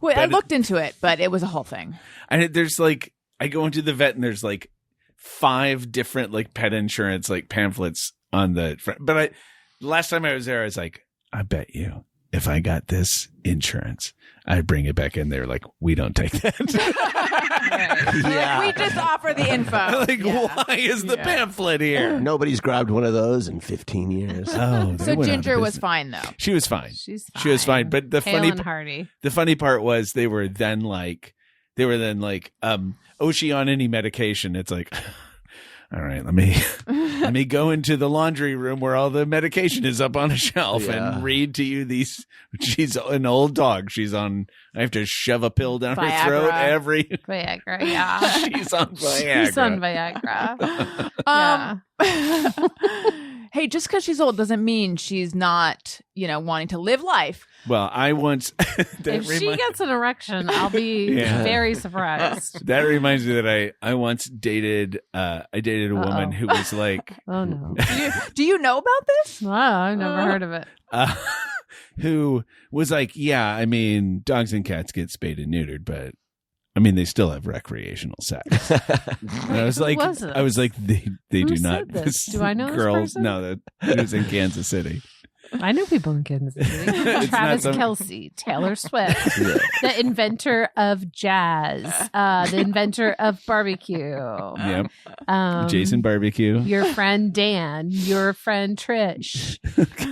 Well, I
But-
looked into it, but it was a whole thing.
There's I go into the vet and there's 5 different pet insurance pamphlets on the front. But last time I was there, I was like, I bet you if I got this insurance, I'd bring it back in there. We don't take that.
Yeah.
We just offer the info.
Why is the pamphlet here?
Nobody's grabbed one of those in 15 years.
Oh, they
So
went out of
Ginger was
business.
fine though.
She was fine.
She's fine.
She was fine. But the
Hale
funny
and hearty.
The funny part was they were then oh, she on any medication? It's all right, let me go into the laundry room where all the medication is up on a shelf
Yeah.
and read to you these. She's an old dog. I have to shove a pill down her
Viagra.
throat every.
Viagra, yeah.
She's on Viagra.
She's on Viagra.
Hey, just because she's old doesn't mean she's not, wanting to live life.
Well, I once.
If she gets an erection, I'll be
Yeah.
very surprised.
That reminds me that I once dated. I dated a woman who was
Oh no.
Do you know about this?
Wow, I've never heard of it.
who was dogs and cats get spayed and neutered, but they still have recreational sex. And I was
Who was it?
they
Who
do
said
not.
this? Do I know this
girl?
person?
No, it was in Kansas City.
I know people in Kansas City.
It's
Travis
not some-
Kelce, Taylor Swift, the inventor of jazz, the inventor of barbecue.
Yep. Jason Barbecue.
Your friend Dan, your friend Trish,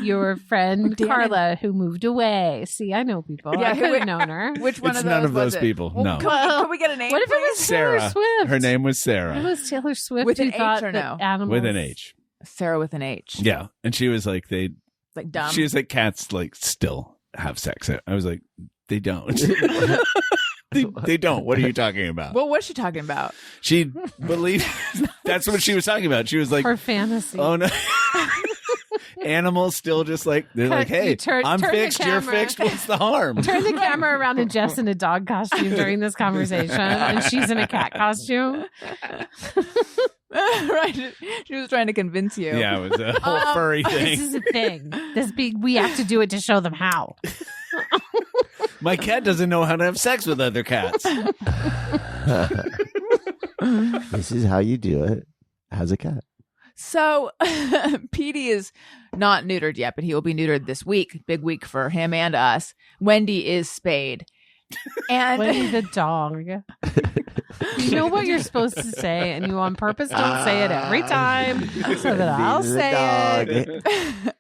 your friend
Dan
Carla, who moved away. See, I know people.
Yeah,
I could have known her.
Which one
It's
of those
none of
was
those
it?
people,
Well,
no.
Can we get a name?
What if it was
please?
Taylor
Sarah.
Swift?
Her name was
It
Sarah.
was Taylor Swift
With
who
an H
thought
or
that
no?
animals
With an H.
Sarah with an H.
Yeah, and she was they.
Like dumb.
She was cats still have sex. I was like, they don't. They don't. What are you talking about?
What was she talking about?
She believed that's what she was talking about. She was like,
her fantasy.
oh no. animals still just like, they're like,
You
hey,
turn
I'm
the
fixed, you're
camera.
fixed, what's the harm?
Turn the camera around and Jeff's in a dog costume during this conversation, and she's in a cat costume.
Right. She was trying to convince you.
Yeah, it was a whole furry
This
thing.
is a thing. We have to do it to show them how.
My cat doesn't know how to have sex with other cats.
This is how you do it as a cat.
So Petey is not neutered yet, but he will be neutered this week. Big week for him and us. Wendy is spayed. And
Wendy the dog. You know what you're supposed to say, and you on purpose don't say it every time so that I'll say it.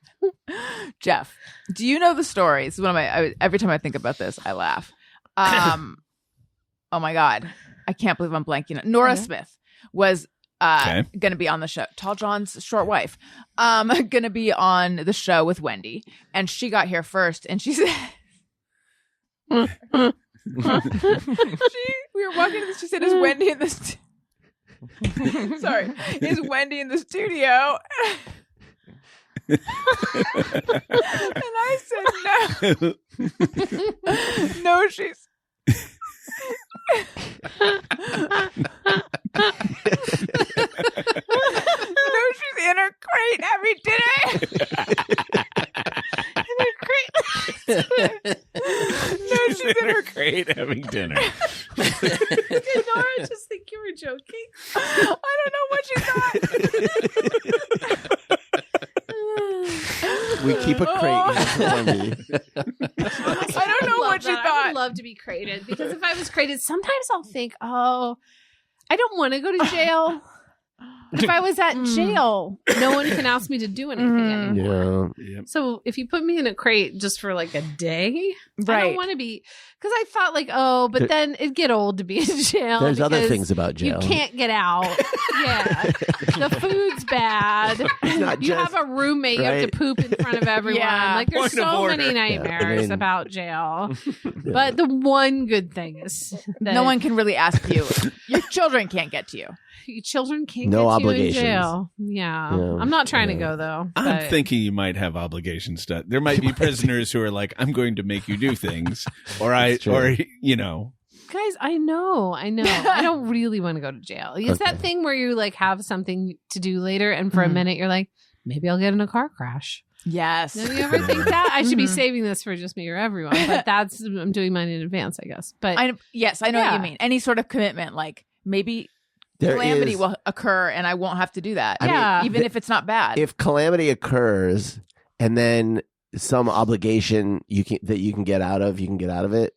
Jeff, do you know the story? This is one of my. Every time I think about this, I laugh. Oh my god, I can't believe I'm blanking. Nora Smith was going to be on the show. Tall John's short wife. Going to be on the show with Wendy, and she got here first, and she said. We were walking. She said, "Is Wendy in the?" Sorry, is Wendy in the studio? And I said, "No, no, she's." No, she's in her crate having dinner. No, she's in her
crate having dinner.
Did Nora just think you were joking?
I don't know what she thought.
We keep a crate here for Wendy.
I don't know what she
I
thought.
would love to be crated, because if I was crated, sometimes I'll think, oh, I don't want to go to jail. But if I was at jail, no one can ask me to do anything anymore.
Yeah.
So if you put me in a crate just for like a day, I
Right.
don't want to be, because I thought like, oh, but then it'd get old to be in jail.
There's other
because
things about jail.
You can't get out. Yeah. The food's bad.
not
You
just-
have a roommate. You have
right.
to poop in front of everyone.
Yeah.
Like there's
Point of
so
order.
many nightmares
mean-
about jail. But the one good thing is that
No one can really ask you. Your children can't get to you.
your children can't
No
get
obligations.
you in jail. Yeah.
Yeah.
I'm not trying to go though.
I'm
but-
thinking you might have obligations. There might be prisoners who are like, I'm going to make you do things, or you know.
Guys, I know. I don't really want to go to jail. It's that thing where you like have something to do later, and for a minute you're like, maybe I'll get in a car crash.
Yes.
Have you ever think that? I should be saving this for just me or everyone, but I'm doing mine in advance, I guess. But
I know what
Yeah.
you mean. Any sort of commitment, like maybe
There
calamity
is-
will occur and I won't have to do that.
I mean,
Yeah.
Even if it's not bad.
If calamity occurs and then some obligation you can get out of it.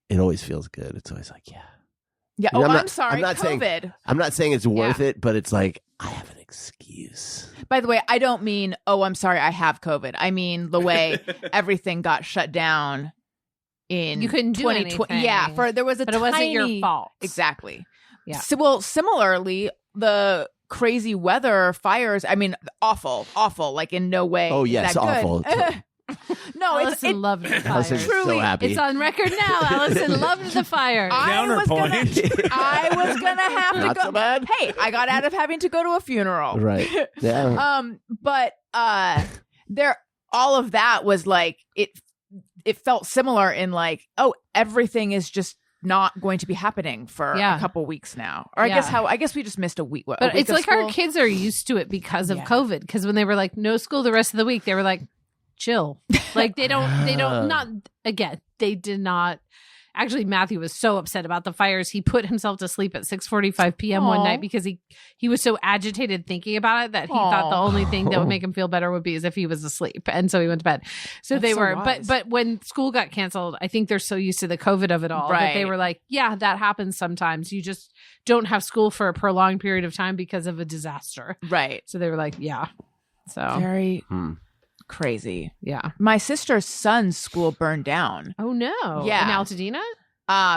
It always feels good. It's always like, yeah.
yeah.
You know,
Oh,
I'm
I'm
not-
sorry.
I'm not saying-
COVID.
I'm not saying it's worth it, but it's like I have an excuse.
By the way, I don't mean, oh, I'm sorry, I have COVID. I mean the way everything got shut down in
You couldn't do
2020.
anything.
Yeah, there was a
but it wasn't your
tiny-
fault.
Exactly.
Yeah.
So, well, similarly, the crazy weather, fires. I mean, awful. Like in no way.
Oh,
is
yes,
that good.
awful.
No, it's
Allison loved the
Allison's
fires.
truly-
so happy.
It's on record now. Allison loved the fires.
I was gonna have
Not
to go.
so bad.
Hey, I got out of having to go to a funeral.
Right. Yeah.
But there, all of that was like it felt similar in like, oh, everything is just not going to be happening for
Yeah.
a couple weeks now. Or
Yeah.
I guess we just missed a week.
But it's
of
like our
school.
kids are used to it because of
Yeah.
COVID. Because when they were like, no school the rest of the week, they were like, chill. Like they don't, they did not. Actually, Matthew was so upset about the fires. He put himself to sleep at 6:45 p.m. one
Aw.
night because he was so agitated thinking about it that he thought the
Aw.
only thing that would make him feel better would be as if he was asleep. And so he went to bed. So
That's
they
so
were,
wise.
but when school got canceled, I think they're so used to the COVID of it all that they
Right.
were like, yeah, that happens sometimes. You just don't have school for a prolonged period of time because of a disaster.
Right.
So they were like, yeah. So
Very
Hmm.
crazy.
yeah.
My sister's son's school burned down.
Oh no.
Yeah.
In Altadena?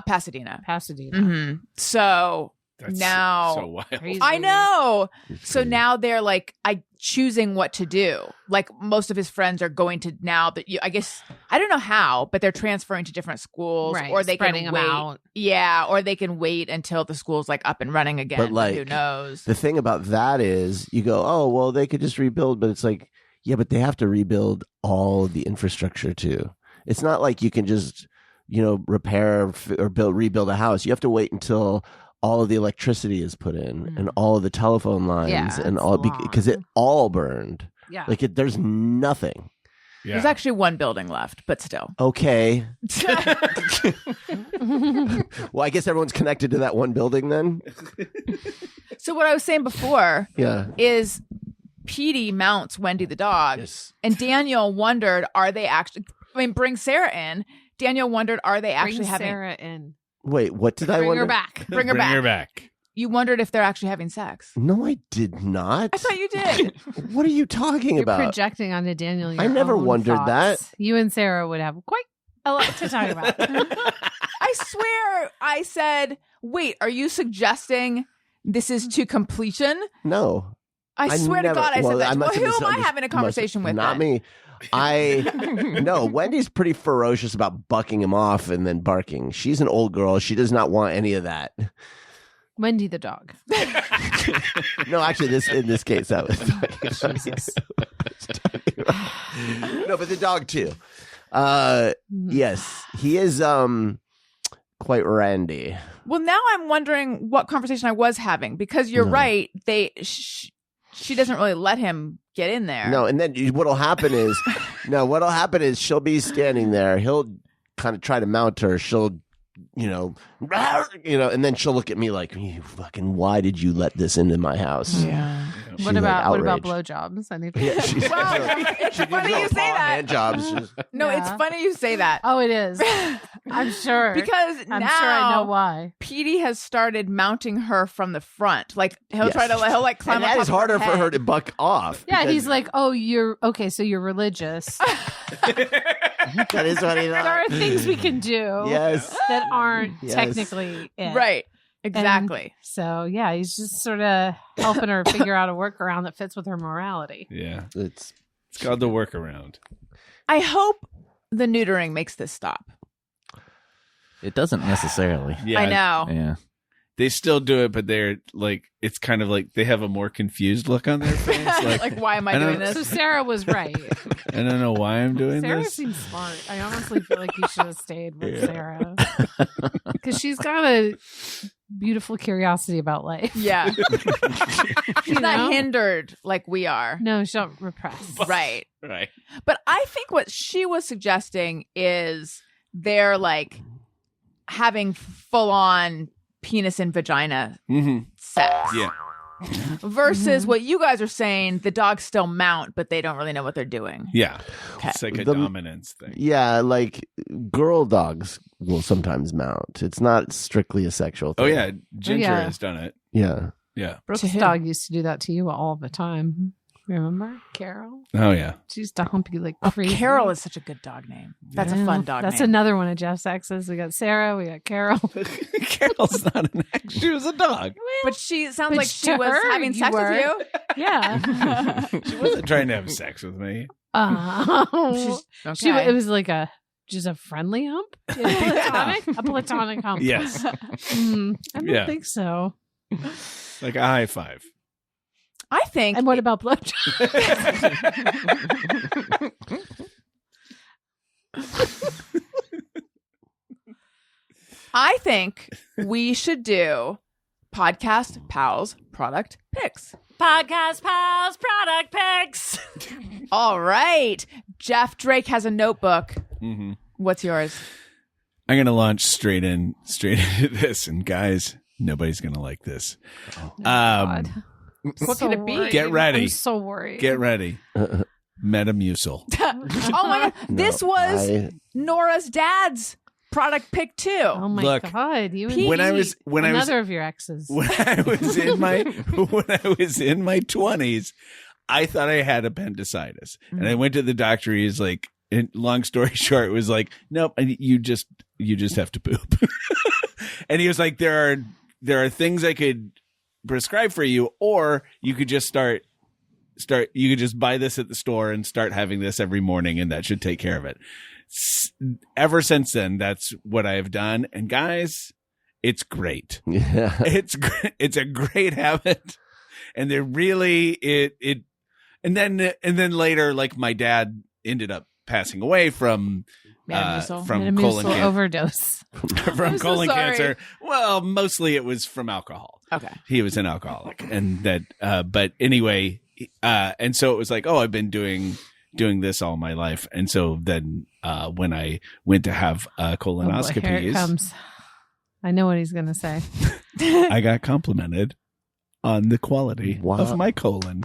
Pasadena.
Pasadena.
Mhm. So
That's
now
so wild.
Crazy.
I know. So now they're like, choosing what to do. Like most of his friends are going to now that I guess I don't know how, but they're transferring to different schools,
Right,
or they
spreading
can
them
wait.
out.
Yeah, or they can wait until the school's like up and running again.
But, like,
who knows?
The thing about that is you go, oh, well, they could just rebuild, but it's like Yeah, but they have to rebuild all the infrastructure too. It's not like you can just, repair or rebuild a house. You have to wait until all of the electricity is put in and all of the telephone lines and all because it all burned.
Yeah.
Like there's nothing.
Yeah.
There's actually one building left, but still.
Okay. Well, I guess everyone's connected to that one building then.
So what I was saying before
Yeah.
is Petey mounts Wendy the dog.
Yes.
And Daniel wondered, bring Sarah in. Daniel wondered, are they actually
Bring
having
Sarah in.
Wait, what did I
Bring
wonder?
her back.
Bring her back.
back.
You wondered if they're actually having sex.
No, I did not.
I thought you did.
What are you talking
You're
about?
projecting onto Daniel.
I
your
never
own
wondered
thoughts.
that.
You and Sarah would have quite a lot to talk about.
I swear I said, wait, are you suggesting this is to completion?
No.
I swear
never-
to God I said that. Well,
must
who
have
am I having a conversation with?
Not
then?
me. No, Wendy's pretty ferocious about bucking him off and then barking. She's an old girl. She does not want any of that.
Wendy the dog.
No, actually, in this case, that was no, but the dog too. Yes, he is quite randy.
Well, now I'm wondering what conversation I was having because you're right. She doesn't really let him get in there.
No, and then what'll happen is she'll be standing there. He'll kind of try to mount her. She'll, and then she'll look at me like, "You fucking, why did you let this into my house?"
Yeah.
She's
What
like
about
outraged.
blowjobs? Anything?
Yeah, she's,
It's
she
funny
did
you say that.
hand jobs. She's-
No, it's
Yeah.
funny you say that.
Oh, it is. I'm sure.
Because
I'm
now
sure I know why.
Petey has started mounting her from the front. Like he'll
Yes.
climb
and
up
that
top
is
of
harder for her
head.
to buck off.
Yeah,
because
he's like, oh, you're okay. So you're religious.
that is what he
There
thought.
are things we can do
Yes.
that aren't
Yes.
technically it.
Right. Exactly.
So yeah, he's just sort of helping her figure out a workaround that fits with her morality.
Yeah.
It's
It's called the workaround.
I hope the neutering makes this stop.
It doesn't necessarily.
Yeah.
I know.
Yeah.
They still do it, but they're like, it's kind of like they have a more confused look on their face.
Like, why am I
I don't-
doing
So
this?
Sarah was right.
I don't know why I'm doing
Sarah
this.
seems smart. I honestly feel like you should have stayed with Sarah because she's got a beautiful curiosity about life.
Yeah. She's
You know?
not hindered like we are.
No, she don't repress.
Right.
Right.
But I think what she was suggesting is they're like having full on penis and vagina
Mm-hmm.
sex.
Yeah.
Versus what you guys are saying, the dogs still mount, but they don't really know what they're doing.
Yeah.
Okay.
It's like a
The-
dominance thing.
yeah, like girl dogs will sometimes mount. It's not strictly a sexual thing.
Oh, yeah. Ginger
yeah.
has done it.
Yeah.
Yeah.
To
Brooke's
who?
dog used to do that to you all the time. Remember Carol?
Oh, yeah.
She used to hump you like
Oh,
crazy.
Carol is such a good dog name. That's a
Yeah.
fun dog
That's
name.
another one of Jeff's exes. We got Sarah. We got Carol.
Carol's not an ex. She was a dog.
But she sounds
But
like she
to
was
her,
having
you
sex
were.
with you.
Yeah.
She wasn't trying to have sex with me.
Oh. She,
Okay.
it was like just a friendly hump? A platonic hump.
Yes.
I don't
Yeah.
think so.
Like a high five.
I think.
And what about blowjobs?
I think we should do Podcast Pals product picks.
Podcast Pals product picks.
All right. Jeff Drake has a notebook.
Mm-hmm.
What's yours?
I'm going to launch straight into this. And guys, nobody's going to like this.
God.
What
So
could it be?
worried.
Get ready.
I'm so worried.
Get ready. Metamucil.
Oh my God. This was Nora's dad's product pick too.
Oh my
Look,
God. You and
Pete,
when I
Pete,
was
another of your exes.
when I was in my 20s, I thought I had appendicitis, and I went to the doctor. He's like, and long story short, it was like, nope, you just have to poop. And he was like, there are things I could prescribe for you, or you could just start. You could just buy this at the store and start having this every morning, and that should take care of it. Ever since then, that's what I have done, and guys, it's great.
Yeah.
It's a great habit, and they're really it And then later, like my dad ended up passing away from
Metamucil?
from
Metamucil
colon cancer.
overdose.
From
I'm so
colon
sorry.
cancer. Well, mostly it was from alcohol.
Okay.
He was an alcoholic, and that. But anyway, and so it was like, oh, I've been doing this all my life, and so then when I went to have
Oh boy, here it
colonoscopies,
comes. I know what he's going to say.
I got complimented on the quality
Wow.
of my colon.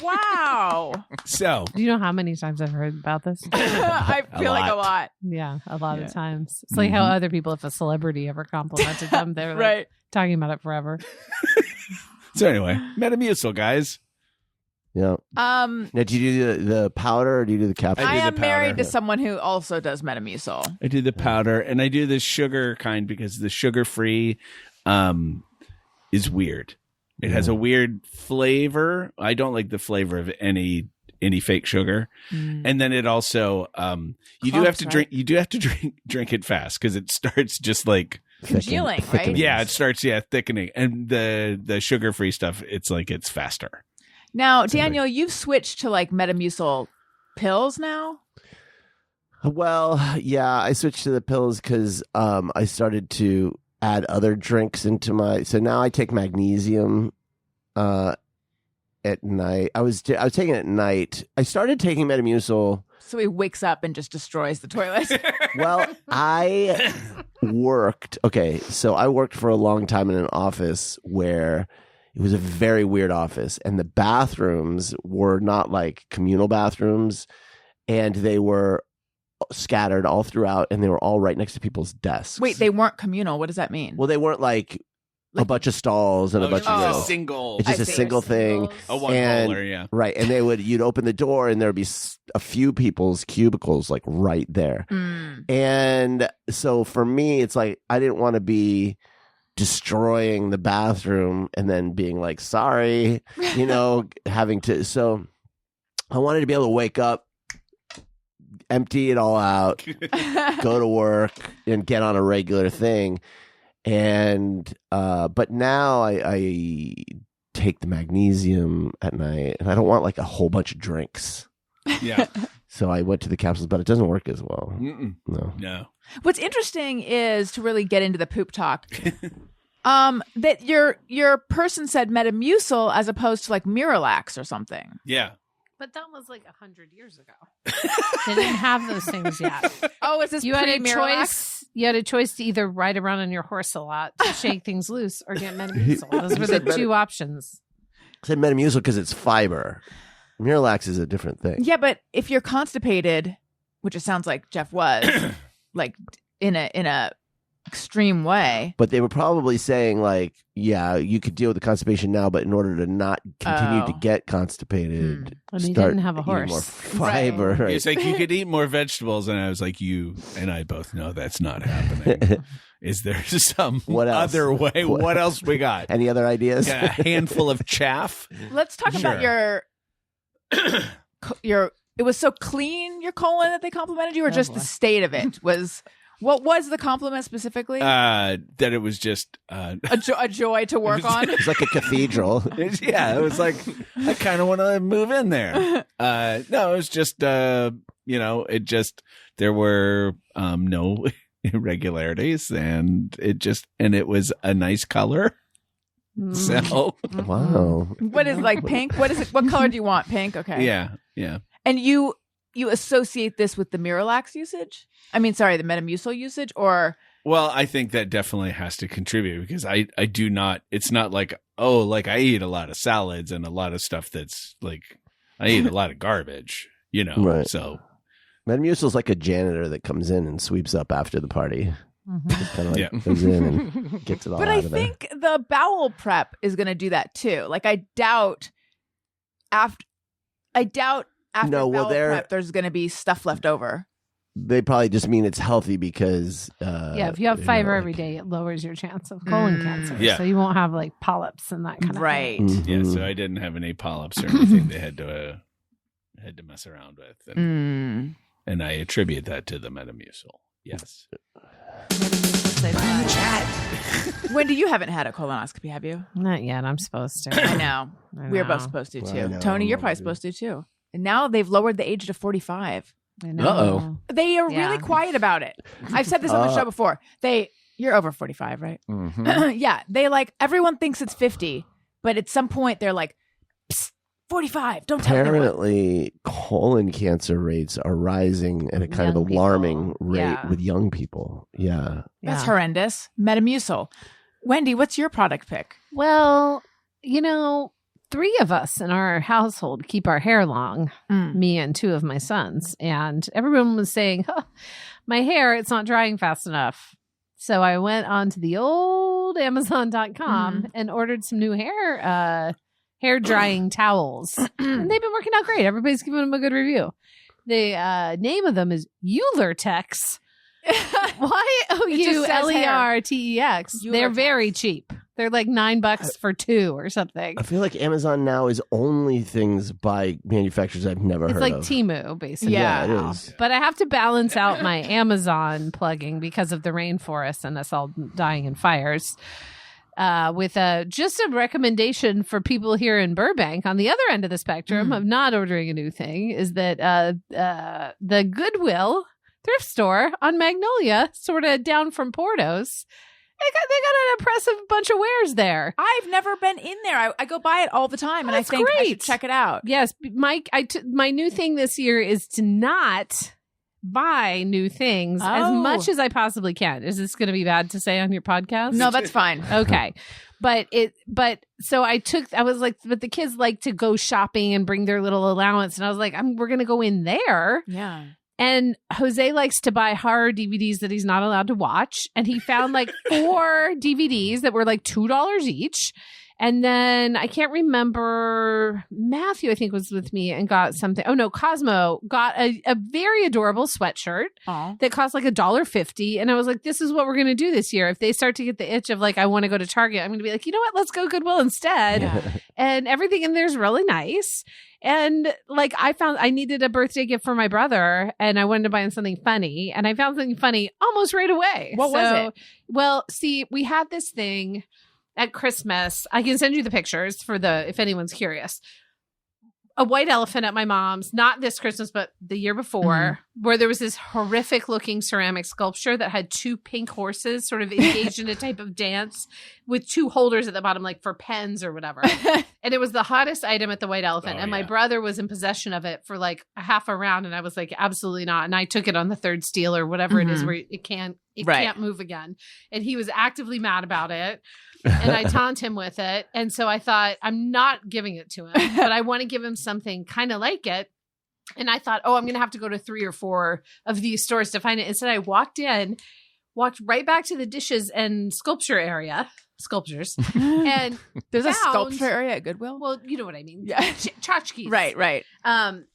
Wow.
So
Do you know how many times I've heard about this?
I feel like a lot.
Yeah, a lot
Yeah.
of times. It's like how
Mhm.
other people, if a celebrity ever complimented them, they're like
Right.
talking about it forever.
so anyway, Metamucil, guys.
Yeah. Now, do you do the powder or do you do the capsule?
I
I
do the
am married
powder.
to someone who also does Metamucil.
I do the powder, and I do the sugar kind because the sugar-free is weird. It has a weird flavor. I don't like the flavor of any fake sugar. And then it also you do have
Clumps,
to
right?
drink you do have to drink it fast because it starts just like
Congealing, right?
thickening.
yeah, it starts thickening. And the sugar-free stuff, it's like it's faster.
Now, Daniel, you've switched to like Metamucil pills now?
Well, yeah, I switched to the pills because I started to add other drinks into my. So now I take magnesium at night. I was taking it at night. I started taking Metamucil.
So he wakes up and just destroys the toilet.
Well, I worked. Okay, so I worked for a long time in an office where it was a very weird office, and the bathrooms were not like communal bathrooms, and they were scattered all throughout, and they were all right next to people's desks.
Wait, they weren't communal. What does that mean?
Well, they weren't like a bunch of stalls and a bunch
it's
of
just
Oh.
a single,
It's just
I
a
see.
single thing.
a one
and-
roller, yeah.
Right, and you'd open the door, and there'd be a few people's cubicles like right there.
Mm.
And so for me, it's like I didn't want to be destroying the bathroom and then being like, sorry, having to. So I wanted to be able to wake up, empty it all out, go to work, and get on a regular thing. And but now I take the magnesium at night, and I don't want like a whole bunch of drinks.
Yeah.
So I went to the capsules, but it doesn't work as well.
Mm-mm.
No.
No.
What's interesting is to really get into the poop talk. That your person said Metamucil as opposed to like Miralax or something.
Yeah.
But that was like 100 years ago. They didn't have those things yet.
Oh, is this
You had a
pre-Miralax?
choice. You had a choice to either ride around on your horse a lot to shake things loose or get Metamucil. Those were the
said
two options.
I said Metamucil because it's fiber. Miralax is a different thing.
Yeah, but if you're constipated, which it sounds like Jeff was, like in a extreme way.
But they were probably saying like, yeah, you could deal with the constipation now, but in order to not continue to
Oh.
get constipated,
And he
start
didn't have a
eating
horse.
more fiber. Right.
It's like you could eat more vegetables, and I was like, you and I both know that's not happening. Is there some
What else?
other way? What else we got?
Any other ideas?
Got a handful of chaff.
Let's talk about your it was so clean, your colon, that they complimented you, or just the
boy.
state of it was. What was the compliment specifically?
That it was just
a joy to work on.
It's like a cathedral.
yeah, it was like I kind of want to move in there. No, it was just it just there were no irregularities, and it was a nice color. So
Wow.
What is like pink? What is it? What color do you want? Pink. Okay.
yeah.
And you associate this with the Miralax usage? I mean, sorry, the Metamucil usage, or
Well, I think that definitely has to contribute because I do not. It's not like I eat a lot of salads and a lot of stuff that's like I eat a lot of garbage,
Right.
So
Metamucil is like a janitor that comes in and sweeps up after the party. Just kind of like
Yeah.
goes in and gets it all
but
out
I
of there.
think the bowel prep is going to do that too. Like I doubt after
No, well,
bowel
they're-
prep, there's going to be stuff left over.
They probably just mean it's healthy because
Yeah, if you have fiber every day, it lowers your chance of colon cancer.
Yeah.
So you won't have like polyps and that kind of
Right.
thing.
yeah. So I didn't have any polyps or anything they had to mess around with, and I attribute that to the Metamucil. Yes.
Metamucil saves lives.
Chat.
Wendy, you haven't had a colonoscopy, have you?
Not yet. I'm supposed to.
I know.
I
We're both
know.
supposed to,
I
too.
know.
Tony, you're probably supposed to, too. And now they've lowered the age to 45.
I know.
Uh-oh.
They are
Yeah.
really quiet about it. I've said this on the show before. You're over 45, right?
Mhm.
Yeah. They everyone thinks it's 50, but at some point they're like, psst, 45. Don't tell anyone.
Apparently, colon cancer rates are rising at a kind
Young
of alarming
people.
rate
Yeah.
with young people. Yeah.
That's
Yeah.
horrendous. Metamucil. Wendy, what's your product pick?
Well, 3 of us in our household keep our hair long, me and 2 of my sons. And everyone was saying, my hair, it's not drying fast enough. So I went on to the old Amazon.com and ordered some new hair drying towels. And they've been working out great. Everybody's giving them a good review. The name of them is Eulertex. Youlertex. They're very cheap. They're like $9 for 2 or something.
I feel like Amazon now is only things by manufacturers I've never
It's
heard
like
of.
Temu, basically.
Yeah.
it is.
But I have to balance out my Amazon plugging because of the rainforest and us all dying in fires. With just a recommendation for people here in Burbank on the other end of the spectrum of not ordering a new thing is that the Goodwill thrift store on Magnolia, sort of down from Porto's, they got an impressive bunch of wares there.
I've never been in there. I go by it all the time, and
That's
I think I should
great.
check it out.
Yes, Mike, my new thing this year is to not buy new things as much as I possibly can. Is this going to be bad to say on your podcast?
No, that's fine.
Okay. So I was like, but the kids like to go shopping and bring their little allowance. And I was like, we're going to go in there.
Yeah.
And Jose likes to buy horror DVDs that he's not allowed to watch. And he found like 4 DVDs that were like $2 each. And then I can't remember, Matthew, I think, was with me and got something. Oh, no, Cosmo got a very adorable sweatshirt that cost like $1.50. And I was like, this is what we're going to do this year. If they start to get the itch of like, I want to go to Target, I'm going to be like, you know what? Let's go Goodwill instead.
Yeah.
And everything in there is really nice. And like I found I needed a birthday gift for my brother and I wanted to buy him something funny. And I found something funny almost right away.
What was it?
Well, see, we had this thing at Christmas. I can send you the pictures if anyone's curious. A white elephant at my mom's, not this Christmas, but the year before, where there was this horrific looking ceramic sculpture that had 2 pink horses sort of engaged in a type of dance with 2 holders at the bottom, like for pens or whatever. And it was the hottest item at the white elephant. My brother was in possession of it for like a half a round. And I was like, absolutely not. And I took it on the 3rd steal or whatever it is where it can't move again. And he was actively mad about it. And I taunt him with it. And so I thought, I'm not giving it to him, but I want to give him something kind of like it. And I thought, I'm going to have to go to 3 or 4 of these stores to find it. Instead, I walked right back to the dishes and sculptures. And
There's a
found-
sculpture area at Goodwill?
Well, you know what I mean.
Yeah.
Tchotchkes.
Right.
And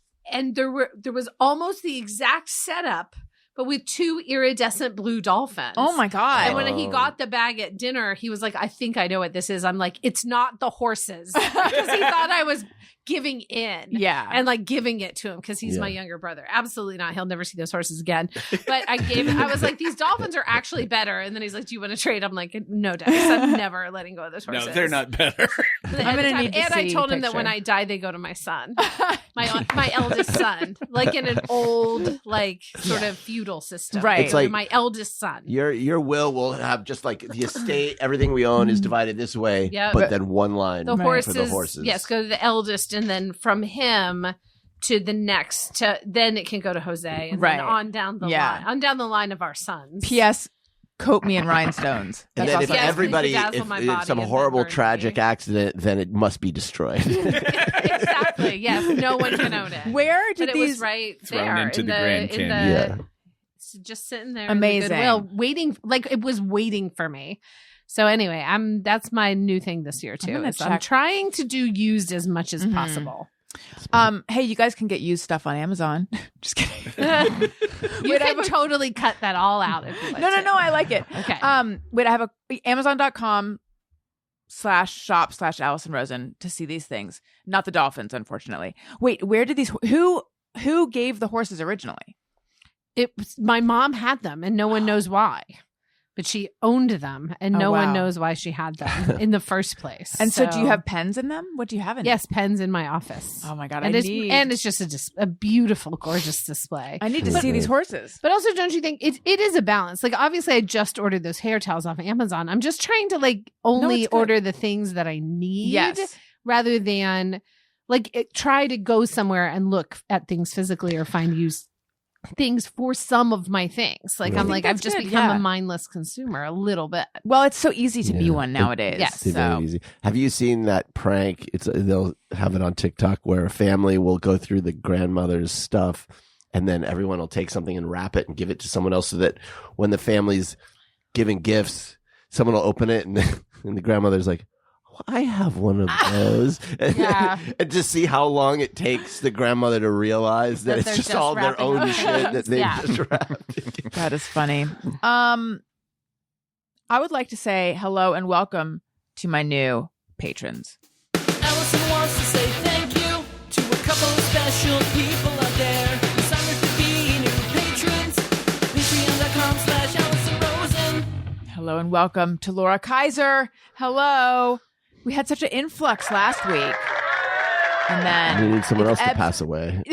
there was almost the exact setup, but with 2 iridescent blue dolphins.
Oh my God.
And when he got the bag at dinner, he was like, I think I know what this is. I'm like, it's not the horses. Because he thought I was giving in.
Yeah.
And like giving it to him because he's my younger brother. Absolutely not. He'll never see those horses again. But I was like, these dolphins are actually better. And then he's like, do you want to trade? I'm like, no, Dex, I'm never letting go of those horses.
No, they're not better.
I'm gonna need to
And I
see
told him that
picture.
when I die, they go to my son, my eldest son, like in an old, like sort of feudal system.
Right.
It's like-
my eldest son.
Your will have just like the estate, everything we own is divided this way,
Yep.
but then one line
The
Right.
for the horses.
yes, go to the eldest, and then from him to the next, then it can go to Jose, and
Right.
then on down the line of our sons.
P.S. Coat me in rhinestones.
And
That's
then if
also-
Yes,
everybody,
dazzle
if
my
it's
body
some
and then
horrible
burn me.
tragic accident, then it must be destroyed.
Exactly. Yes, no one can own it.
Where
But
did
it
these
was right
Thrown
there
into
in
the Grand
in
Canyon.
Yeah.
it's just sitting there.
Amazing.
In the Goodwill, waiting, like it was waiting for me. So anyway, that's my new thing this year too.
gonna
I'm
check.
trying to do used as much as possible.
Hey, you guys can get used stuff on Amazon. Just kidding.
You can totally cut that all out. If you like
No,
to.
I like it.
Okay.
Wait, I have Amazon.com/shop/Allison Rosen to see these things. Not the dolphins, unfortunately. Wait, where did these? Who gave the horses originally?
My mom had them, and no one knows why. but she owned them, and no one knows why she had them in the first place.
And so do you have pens in them? What do you have in
Yes, pens in my office.
Oh my God.
And it's just a beautiful, gorgeous display.
I need to see these horses.
But also, don't you think it is a balance? Like, obviously, I just ordered those hair towels off of Amazon. I'm just trying to like only order the things that I need rather than like try to go somewhere and look at things physically or find used things for some of my things. Like I'm like, I've just become a mindless consumer a little bit.
Well, it's so easy to be one nowadays.
Yes.
It's very easy. Have you seen that prank? They'll have it on TikTok where a family will go through the grandmother's stuff and then everyone will take something and wrap it and give it to someone else so that when the family's giving gifts, someone will open it and the grandmother's like, I have one of those. And to see how long it takes the grandmother to realize that it's just all their own shit that they've just wrapped.
That is funny. I would like to say hello and welcome to my new patrons.
Allison wants to say thank you to a couple of special people out there who signed up to be new patrons. Patreon.com/AllisonRosen.
Hello and welcome to Laura Kaiser. Hello. We had such an influx last week. And then
we need someone else to pass away.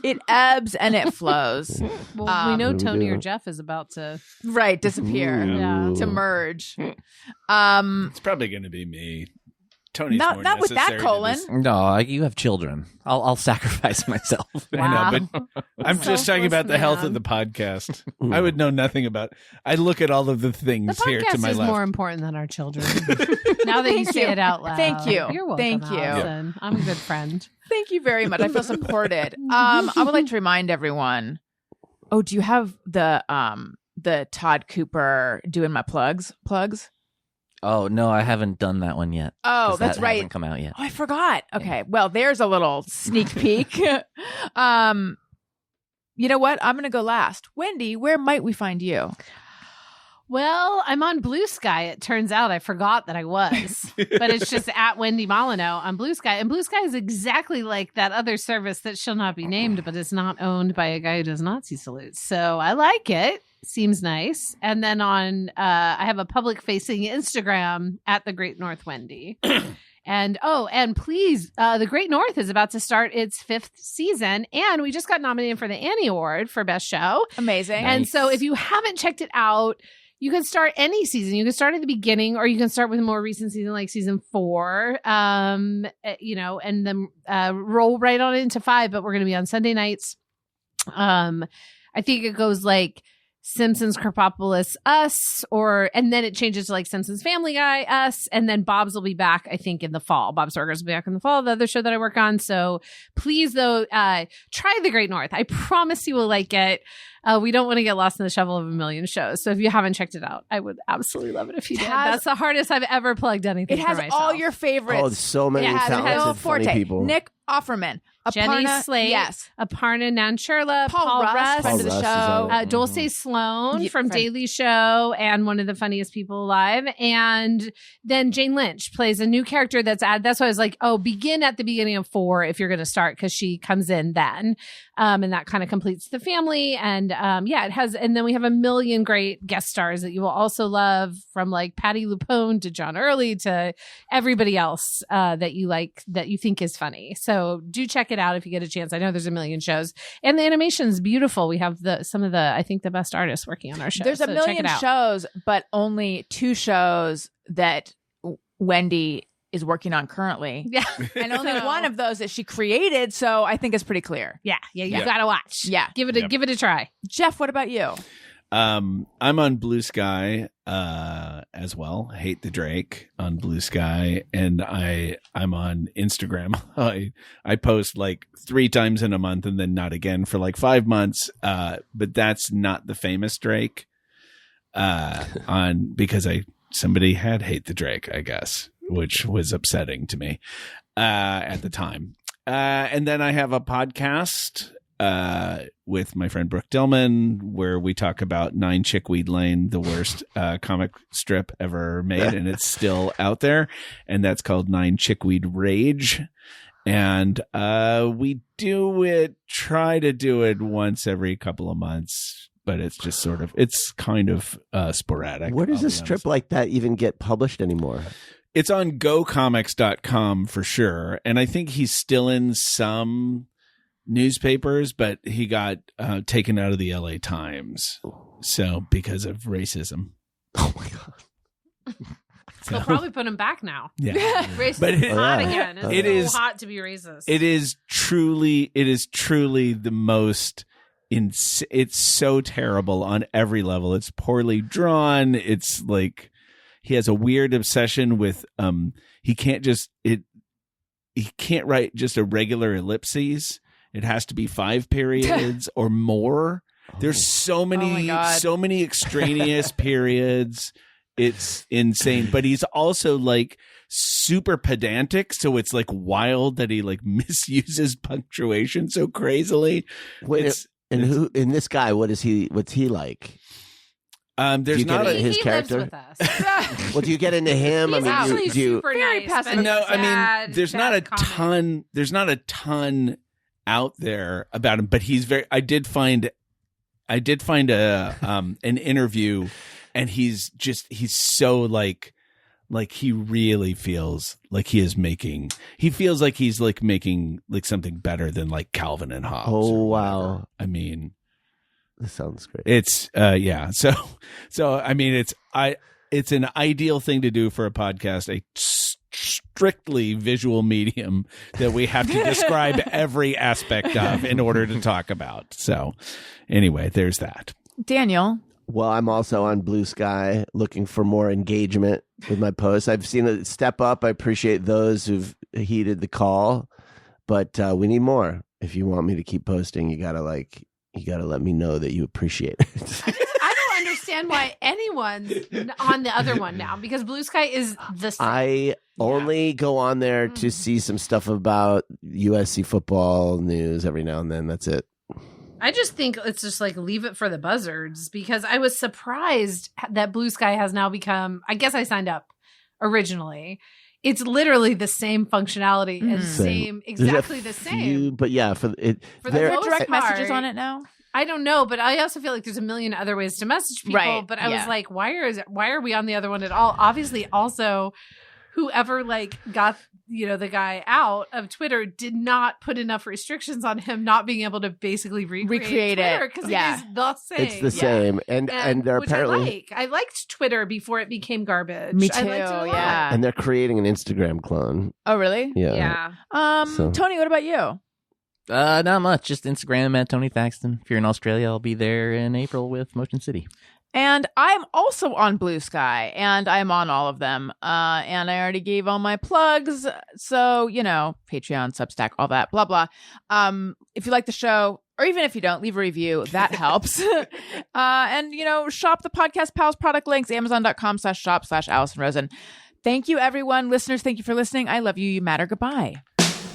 It ebbs and it flows.
Well, we know Tony or Jeff is about to
disappear. To merge.
It's probably going to be me. Tony's
not with that colon.
No, you have children. I'll sacrifice myself.
Wow. I know, but I'm just talking about the health of the podcast. I would know nothing about. I look at all of the things here to my left.
The podcast is more important than our children. Now that you say it out loud.
Thank you.
You're welcome.
Thank you.
Allison. I'm a good friend.
Thank you very much. I feel supported. I would like to remind everyone. Oh, do you have the Todd Cooper doing my plugs?
Oh, no, I haven't done that one yet.
Oh, that's right.
Hasn't come out yet.
Oh, I forgot. Okay. Well, there's a little sneak peek. You know what? I'm going to go last. Wendy, where might we find you?
Well, I'm on Blue Sky. It turns out I forgot that I was, but it's just at Wendy Molyneux on Blue Sky. And Blue Sky is exactly like that other service that shall not be named, but it's not owned by a guy who does Nazi salutes. So I like it. Seems nice. And then on, I have a public facing Instagram at The Great North Wendy. And please, The Great North is about to start its 5th season, and we just got nominated for the Annie Award for Best Show.
Amazing.
And so if you haven't checked it out, you can start any season. You can start at the beginning, or you can start with a more recent season, like season 4, and then roll right on into 5. But we're going to be on Sunday nights. I think it goes like Simpsons, Krapopolis, Us, and then it changes to like Simpsons, Family Guy, Us, and then Bob's will be back, I think, in the fall. Bob's Burgers will be back in the fall, the other show that I work on. So please, though, try The Great North. I promise you will like it. We don't want to get lost in the shovel of a million shows. So if you haven't checked it out, I would absolutely love it if you did. That's the hardest I've ever plugged anything.
It has
for myself.
all your favorites.
Oh, so many talented, funny people.
Nick Offerman,
Jenny Slate, Aparna Nancherla, Paul Russ,
friend of the show,
Dulce Sloan from Daily Show, and one of the funniest people alive. And then Jane Lynch plays a new character that's why I was like, begin at the beginning of 4 if you're going to start, because she comes in then. And that kind of completes the family. And it has, and then we have a million great guest stars that you will also love, from like Patty Lupone to John Early to everybody else that you like, that you think is funny. So do check it out if you get a chance. I know there's a million shows, and the animation's beautiful. We have some of the, I think, the best artists working on our show.
There's a million shows, but only 2 shows that Wendy is working on currently. Yeah. And only one of those that she created. So I think it's pretty clear.
Yeah. You got to watch.
Yeah.
Give it a try.
Jeff, what about you?
I'm on Blue Sky as well. Hate the Drake on Blue Sky, and I'm on Instagram. I post like 3 times in a month, and then not again for like 5 months. But that's not the famous Drake. Because somebody had Hate the Drake, I guess, which was upsetting to me at the time. And then I have a podcast with my friend Brooke Dillman, where we talk about 9 Chickweed Lane, the worst comic strip ever made, and it's still out there, and that's called 9 Chickweed Rage. And we try to do it once every couple of months, but it's just sort of, it's kind of sporadic.
Where does
I'll
a
be
strip
honest.
like that even get published anymore?
It's on gocomics.com for sure. And I think he's still in some newspapers, but he got taken out of the LA Times. So because of racism.
Oh my God.
They'll probably put him back now.
Yeah.
Racist
But
is hot again.
it
It's
is-
so hot to be racist.
It is truly the most it's so terrible on every level. It's poorly drawn. It's like he has a weird obsession with he can't write just a regular ellipses. It has to be 5 periods or more. There's so
Oh my God.
many extraneous periods. It's insane. But he's also like super pedantic, so it's like wild that he like misuses punctuation so crazily.
In this guy, what's he like?
There's
you
not
get
a
it? His
he
character?
lives with us.
Well, do you get into him?
He's actually
do you
super
Very
nice.
passive.
but
no. I mean,
sad,
there's not a
sad comment.
ton out there about him, but he's very. I did find a an interview, and he's so like he really feels like he is making. He feels like he's like making like something better than like Calvin and Hobbes.
Oh,
or
wow.
whatever. I mean,
This sounds great.
it's yeah. So I mean, it's an ideal thing to do for a podcast, a strictly visual medium that we have to describe every aspect of in order to talk about. So anyway, there's that.
Daniel.
Well, I'm also on Blue Sky looking for more engagement with my posts. I've seen it step up. I appreciate those who've heeded the call, but we need more. If you want me to keep posting, you gotta let me know that you appreciate it.
I don't understand why anyone's on the other one now, because Blue Sky is the same.
I only go on there to see some stuff about USC football news every now and then. That's it.
I just think it's just like leave it for the buzzards, because I was surprised that Blue Sky has now become, I guess I signed up originally. It's literally the same functionality and exactly the same.
But yeah, for it,
For the
there-
most
Direct
part,
messages on it now?
I don't know, but I also feel like there's a million other ways to message people.
Right,
But I
yeah.
was like, why are we on the other one at all? Obviously, also, whoever like got the guy out of Twitter did not put enough restrictions on him not being able to basically recreate
it.
because
Yeah.
it is the same.
it's the same, and they're
which
apparently
I liked Twitter before it became garbage.
Me
I liked it a
too,
lot.
yeah.
and they're creating an Instagram clone.
Oh, really?
Yeah.
Yeah.
So-
Tony, what about you?
Not much. Just Instagram at Tony Thaxton. If you're in Australia, I'll be there in April with Motion City.
And I'm also on Blue Sky, and I'm on all of them. And I already gave all my plugs. So, Patreon, Substack, all that, blah, blah. If you like the show, or even if you don't, leave a review. That helps. And, shop the Podcast Pals product links, amazon.com/shop/Allison Rosen. Thank you, everyone. Listeners, thank you for listening. I love you. You matter. Goodbye.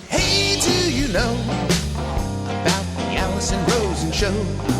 Hey, do you know about the Allison Rosen Show?